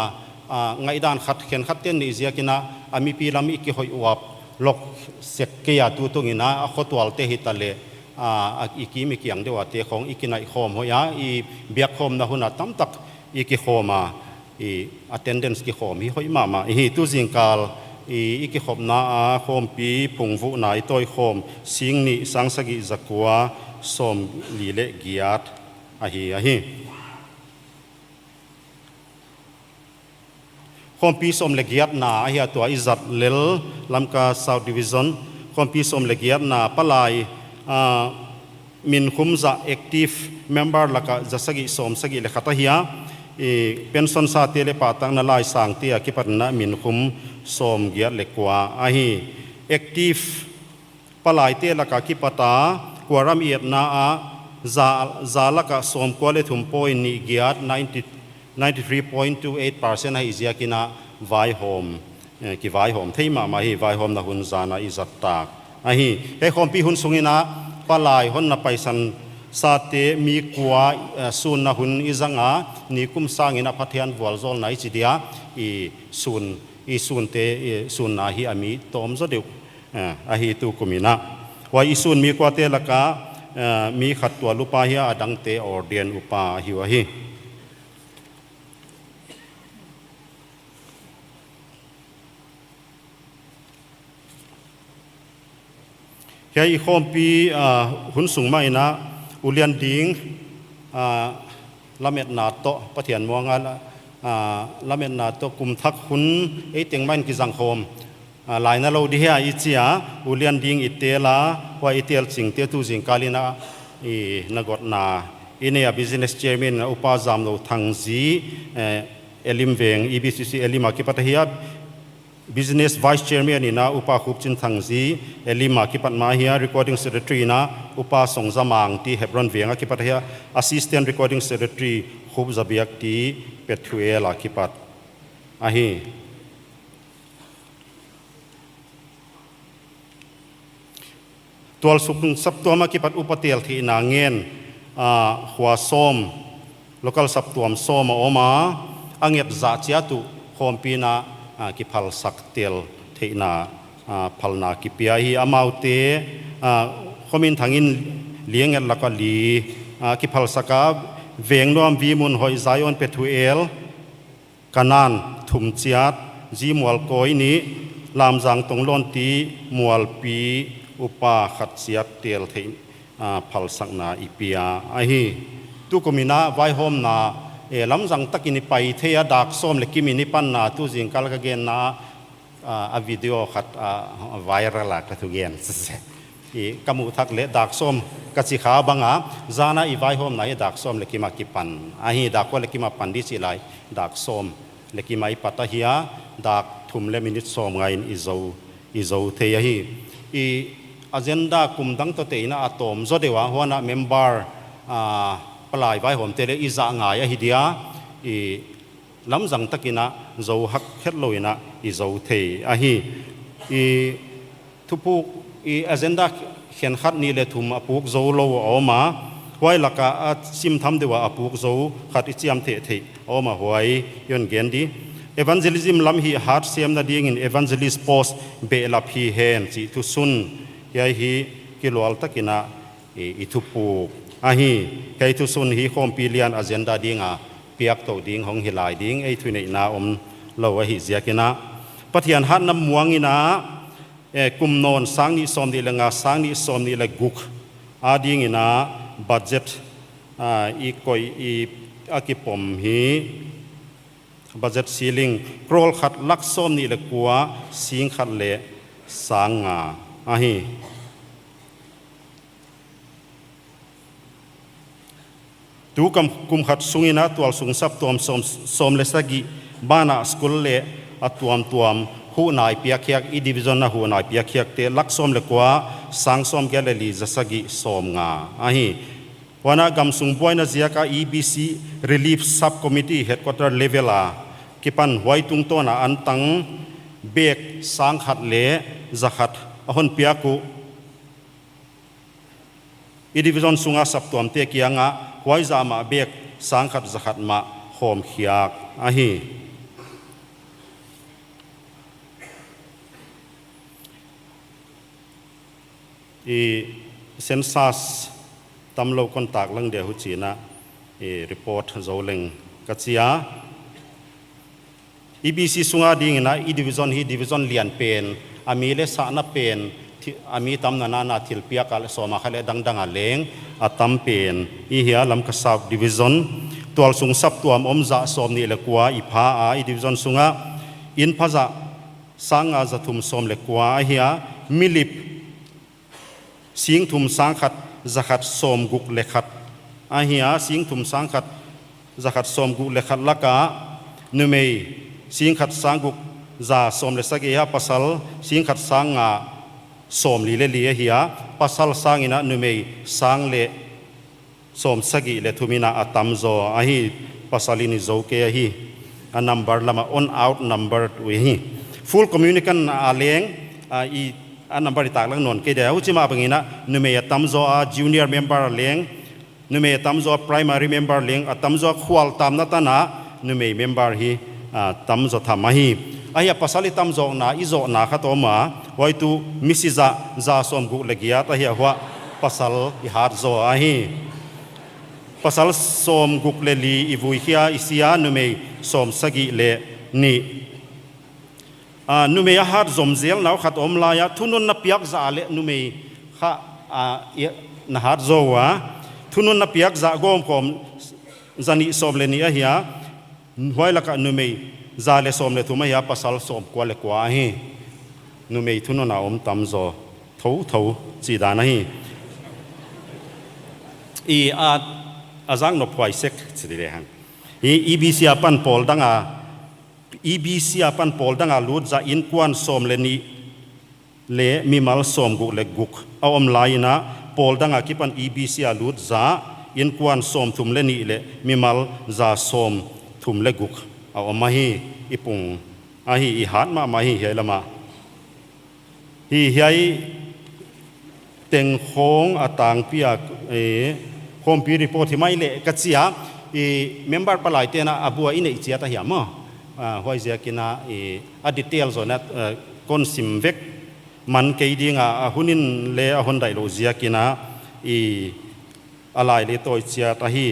ngai dan khat khen khat ten ni zia kina ami pi lam ki hoi wap lok sek ke ya tu tungina a khotwal te hi tale ikimi kiang dewa te khong ikinai khom hoya I biak khom na huna tam tak iki khoma I attendance ki khom hi hoi mama hi tu jingkal อีกขบนาโคมปีพงวุนายต้อยโคมสิงนี่สังสกิจักวาสมลีเลกิยาตอาฮีคอมปีสมเลกิยาตนาอาฮีตัวอิจัดเลลลำกาเซาท์ดิวิชั่นคอมปีสมเลกิยาตนาปลายมินคุมจะแอคทีฟเมมเบอร์ละกะจะสกิสมสกิเลขัตเฮียเป็นส่วนสาเตเลปาตังนาลายสังเตียกิปัตนะมินคุมสมเกียรเลกว่าอาฮีแอคทีฟปลายเตละกะกิปตากวารามเอียดนาซาละกะสมกวาเลทุมโพยนิเกียร93.28% ให้อิเซียกินาไวโฮมกิไวโฮมที่มาฮีไวโฮมนะหุนจานะอิจัตตากอาฮีเฮคอมปีหุนสุงินะปลายหุนนะไปสันสาเตมีกว่าซูนนะหุนอิจังนิคุมสร้างอินะพัทยันวัลโซลนะอิจิเดียซูนเตซูนนะฮีอามีตอมซะเดียวอาฮีตุกุมินะว่าอิซูนมีกว่าเตละกะมีขัดตัวลุปาฮีอดังเตออร์เดียนอุปาฮิวะฮีแค่อีกคอมปีหุ่นสูงไม่นะอุเลียนดิ้งละเม็ดนาโตปะเทียนมองละเม็ดนาโตกุมทักหุ่นเตียงมันกิจังโคมหลายนาเราดีฮะอิจิอาอุเลียนดิ้งอิเตลาว่าอิเตลสิงเตตุสิงกาลินานักกฎนาอินเนียบิสเนสเชอร์แมนอุปาจามเราทั้งจีเอลิมเวง EBCC เอลิมากิปัตเฮียBusiness Vice Chairman ina upa khupchin thangzi elima kipat ma hia Recording Secretary na upa songzamang ti Hebron venga kipat hia Assistant Recording Secretary khub zabiak ti Petruela kipat ahi tual supung saptuama kipat upatel thi na ngen khwa som local saptuam som oma anget za chia tu khompina ki phal sak tel theina phalna ki pia hi amaute khomin thangin lieng el lakali ki phal saka vengnom vi mun hoi zion Pethuel kanan thum chiat ji mual koi ni lamjang tonglon ti mual pi upa khat chiat tel thein phal sakna ipia ahi tu komina vai hom na lamjang takini pai theya dak som le kimi ni pan na tu jing kal ka gen na a video khat viral la ka tu gen kamu thak le dak som ka chi kha banga zana I vai hom na dak som le kima ki pan ahi dak ko le kima pan di chi lai dak som le kima I pata hiya dak thum le minute som ngain izo theya hi agenda kum dang to te na atom zo dewa hona memberปลายไว้ผมเตะอิจางายฮิเดียล้ำจังตะกินะโจฮักเฮ็ดลอยนะอิโจเทอะฮีทุกผู้agendaเขียนขัดนี่เลยทุ่มอปุกโจโลออกมาไว้หลักซิมทำดีว่าอปุกโจขัดอิจิยมเทออกมาไว้ย้อนเกณฑ์ดี evangelism ล้ำฮีฮาร์ดเสียมนาดีงิน evangelist post เบลับฮีเฮนสิทุสุนยายฮีกิโลอัลตะกินะอิทุปูอาฮีใครทุสุนฮีคอมพิเลียนอเจนดาดิ้งเปียกโตดิ้งของฮิลายดิ้งไอทุนในนาอมเล่าว่าฮิเซียกินะปะเทียนฮัดน้ำมวงอินะกุมนอนสังนิสอมดีละงาสังนิสอมดีละกุกอาดิ้งอินะบัดเจ็ตอีกอยอีอากิปมฮีบัดเจ็ตซีลิงโปรลขัดลักซอมนี่ละกัวสิงขัดเละสังงาอาฮีตูกุมขัดสุงินะตัวสุงซับตัวสมเลสกิบานาสกุลเลอตัวหูนายเปียกเคียกอีดิวิจอนนะหูนายเปียกเคียกเตลักสมเลกว่าสังสมแกเลลีจะสกิสมงาอาฮีวันนั้นกำสุงบวยนะเสียก EBC Relief Subcommittee Headquarter Level กิปันไว้ตุงตัวนะอันตังเบกสังขัดเลจะขัดอหนเปียกุอีดิวิจอนสุงาสับตัวเตกียงะไว้จามาเบกสังขัดจะขัดมาโฮมเขียกอาฮีเซนซัสตำโลกคนตากลังเดียวหุจีนะรีพอร์ตโจเลงกัจยา EBC sunga ding na i division hi division lian pen ami le sa na pen ami tam na na thil pia kal soma khale dang dang a leng atam pen i hia lam ka south division tual sung sap tuam omza som ni le kwa i pha a i division sunga in phaza sanga zathum som le kwa hia milip sing thum sang khat zakhat som guk le khat a hia sing thum sang khat zakhat som guk le khat laka numei sing khat sang guk za som le sagi ha pasal sing khat sang nga som li le li hia pasal sang ina numei sang le som sagi le thumina atam zo a hi pasalini zo ke hi a number lama on out number tu hi full communicant a leng i a number tak lang non ke de hu chima bangina numei atam zo a junior member leng numei atam zo primary member leng atam zo khwal tam na ta na numei member hi tam zo thama hi aya pasali tam zo na izo na kha to ma hoi tu misiza za som gu legia ta hi hwa pasal i har zo a hi pasal som guk le li ivui hia isia numei som sagi le ni numei har zom zel nau khat om la ya thunun na piak za le numei kha na har zo wa thunun na piak za gom kom zani som le ni a hia hoi la ka numei za le som le thuma ya pasal som kwa le kwa hi numei thunun na om tam zo tho chi da na hi i azang no phwai sek chile hang hi EBC apan pol danga EBC apan pol danga lut za in kwan som le ni le mimal som gu le guk a om laina pol danga kipan EBC a lut za in kwan som thum le ni le mimal za som thum le guk a om ma hi ipung a hi i hat ma hi helama hi hiai teng khong atang pia home pi report hi mai le kachia i member palai te na abua ine ichia ta hiam hoi zia kina a details on that kon sim vek man ke dinga a hunin le a hon dai lo zia kina i alai le toi chia ta hi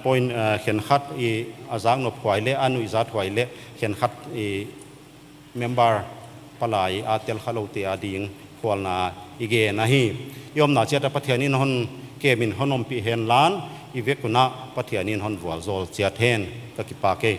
point khen khat i azang no phwai le anu i za thwai le khen khat i member palai a tel khalo te a ding khwalna ige na hi yom na chia ta pathianin hon kemin honom pi hen lan i vekuna pathianin hon wal zol chia then ka ki pa ke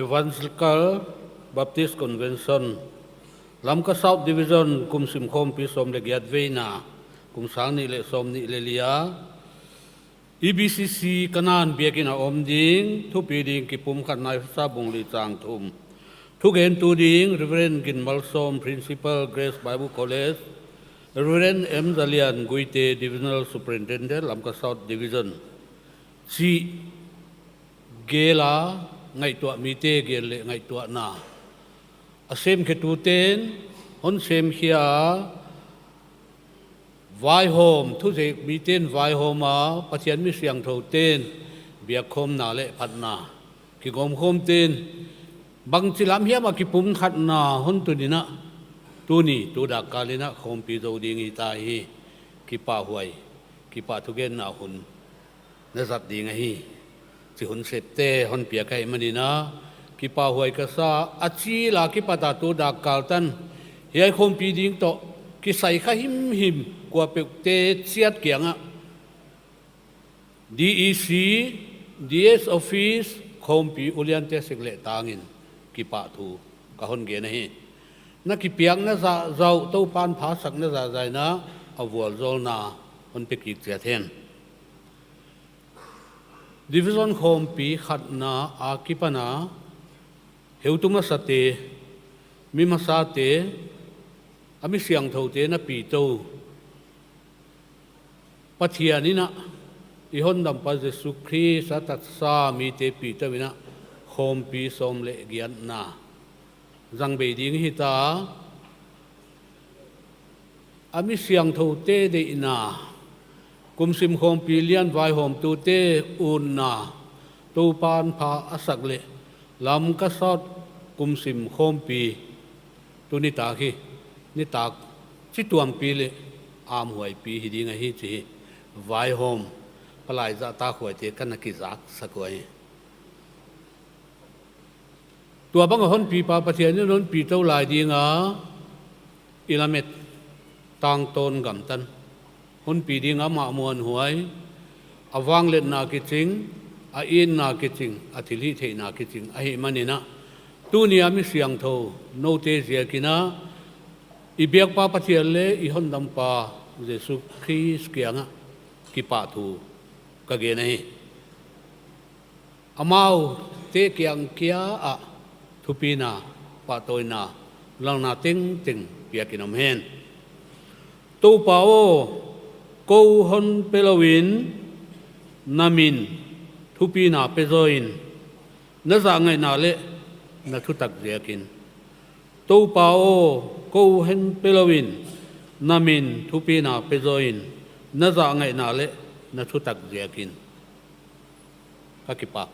Evangelical Baptist Convention ลำก็ South Division กุมสิมคมปีสมเลกยัดเวนากุมสังนิเลสมนิเลลีย EBCC กันนานเบียกินาอมดิงทุปีดิงกิปุมขันนายซาบุงลีจางทุมทุกเห็นตูดิง Reverend กินมัลซอม Principal Grace Bible College Reverend M. Dalian Guite Divisional Superintendent ลำก็ South Division ซีเกลาไงตัวมีเตเกลไงตัวนาอาเซมเขตูเตนฮอนเซมเฮียวายโฮมทุกสิ่งมีเต้นวายโฮมาปัจจัยมีเสียงเท่าเต้นเบียคมนาเละพัดนากิกอมคมเต้นบางสิลามเฮียมากิปุ่มขัดนาฮอนตุนี่นะตัวนี้ตัวดักกาลินะคมปีโดดิงิตาฮีกิป่าหวยกิป่าทุกเกนนาหุนนั่นสัตดีไงฮีสิหุนเสพเต้ฮอนเปียไก่มันนี่นะกิป่าหวยก็ซาอาชีลากิป่าตาตัวดักกาลตันเฮียคมปีดิงโตกิใส่ข้าหิมกว่าเปกเตเสียดเกียงอ่ะ DEC DS Office คมปีอุเลียนเตสิกเลตางินกิปะทูกะฮอนเกนะฮีนักกิเปียงนะจะเจ้าตู้ปานผาสักนะจะใจนะเอาวัวโจลนามันเป็กอีกเสียเทน Division คมปีขัดนาอากิปนาเฮวตุมาสเตมิมาสาเตอามิเสียงเท่าเตนะปีโตปัทยานี่นะอีหอนดำปัจเจสุครีสัตตสามีเตปีเตวินะโฮมปีสมเลกียนนาจังเบดิงฮิตาอามิเสียงเท่าเตเดอินากุมสิมโฮมปีเลียนไวโฮมตูเตอุนนาตูปานพาอสักเลลำกษัตริย์กุมสิมโฮมปีตูนิตาคีนิตาชิตวมปีเลอามหวยปีฮิดีไงฮิจีไวโฮมปลายจะตาหวยเจกันนักกิจักสักวยตัวบางคนปีปาปะเทียนนี่ล้นปีเท่าลายดีงาอิลาเมตตังตนกำตันคนปีดีงามามวนหวยอวังเล่นนากิจิงอาอินนากิจิงอาทิลิเทนากิจิงไอมันนี่นะตัวนี้มีเสียงโทโนเตเสียกินะอีเบียกปาปะเทียนเลอีหอนดำปาเยซูคริสต์เกียงะกิปาทูกะเกนะฮีอามาวเตเกียงเกียอะทุปีนาปาโตยนาลังนาติงติงเปียกินอมเฮนตูปาโอโกฮอนเปลวินนามินทุปีนาเปโซอินนั่นจะไงนาเลนักทุตักเดียกินตูปาโอโกฮอนเปลวินนามินทุปีนาเปโซอินนั่นจะไงนาเลนักทุตักเดียกินกักิปะ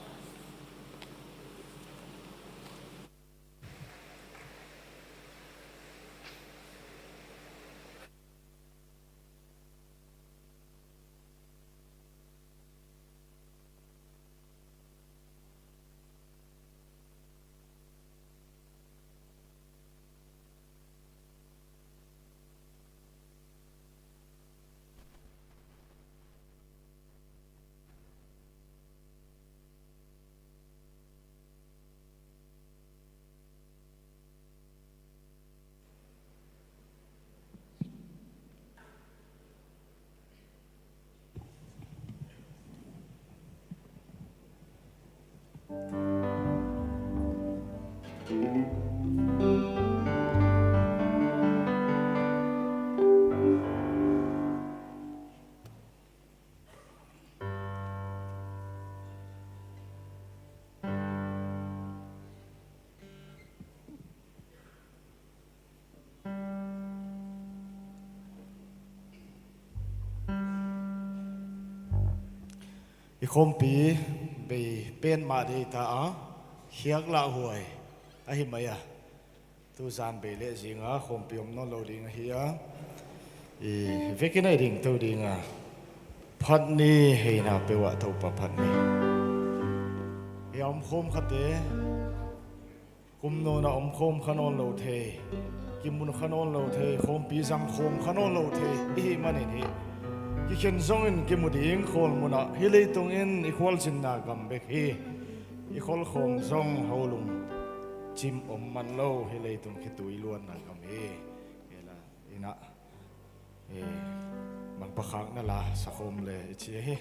อีคมปีไปเป็นมาดีตาเฮียกละหวยอะหิมายะตูซานไปเลสิงะคมปีอมนอลโลดิงเฮียเวกินไอดิงตัวดิงะพัดนี้ให้นาเปวะตัวปะพัดนี้ยอมคมขัดเตกุมโนนาอมคมขนอนโลเทกิมุนขนอนโลเทคมปีสังคมขนอนโลเทอีมันนี่กิเคนซองอินกิมุดิงโคลมุนะฮิเลตงอินอีควอลสินนากำเบกฮี i khol khom zong holum chim man lo he le tum khi tui luan na kam e la ina mang pakhak na la sa khom le chi he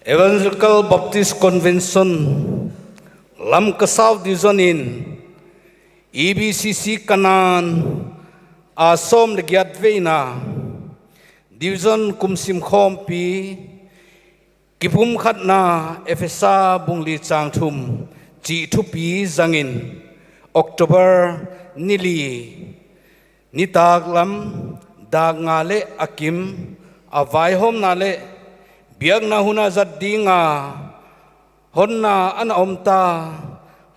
Evangelical Baptist Convention Lam Kasau Division in EBCC Kanan Asom Legiatveina Division Kumsim Khompi Kipum Khatna Efesa Bungli Changthum Chi Thupi Zangin October nili nitak lam dag nga le akim avai hom na le biak na huna zat dinga hon na an omta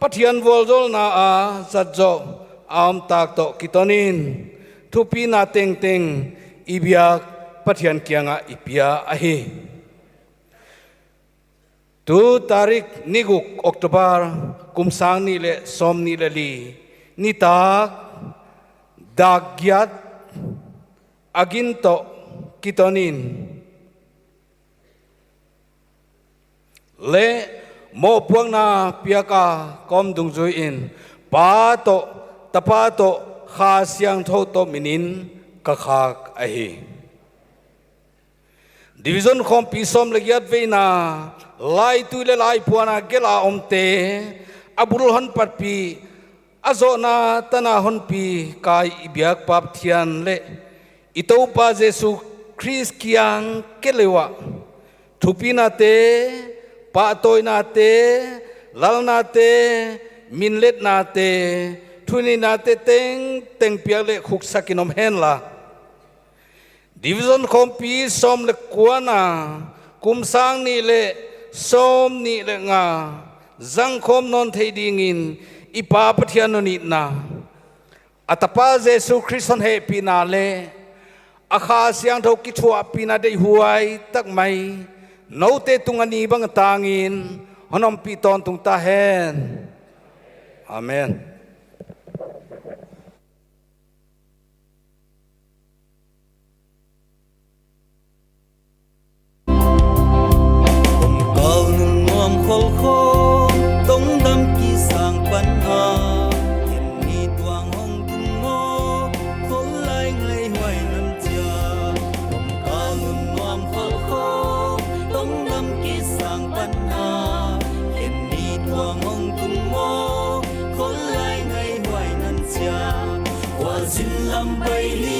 pathian volzol na a zat zo am tak to kitonin thupi na teng teng ibiak pathian kianga ipia ahi tu tarik niguk October kumsang ni le som ni le li nitak dagyat aginto kitonin le mo puang na piaka kom dung zui in pa to tapa to kha siang tho to minin ka khak ahi division khom pi som legiat veina lai tu le lai puana gela omte abul han pat pi azona tana hon pi kai ibyak pap thian le ito pa jesu Christ kiang kelewa thupina te pa toina te lalna te minlet na te thuni na te teng teng piak le khuk sakinom hen la division kompi som le kuana kumsang ni le som ni le nga zang khom non thei dingin ipa pathian no ni na atapa jesu christon he pina le akha siang tho ki thua pina dei huai tak mai no te tungani bang tangin honom pi ton tung ta hen amen khol khom tông đam ki sang pan ha yen ni tuang hong tung mo khol lai ngai hoai nam cha tom ka nun nuam khol khom tông đam ki sang pan ha yen ni tuang hong tung mo khol lai ngai hoai nam cha wa zin lam bai li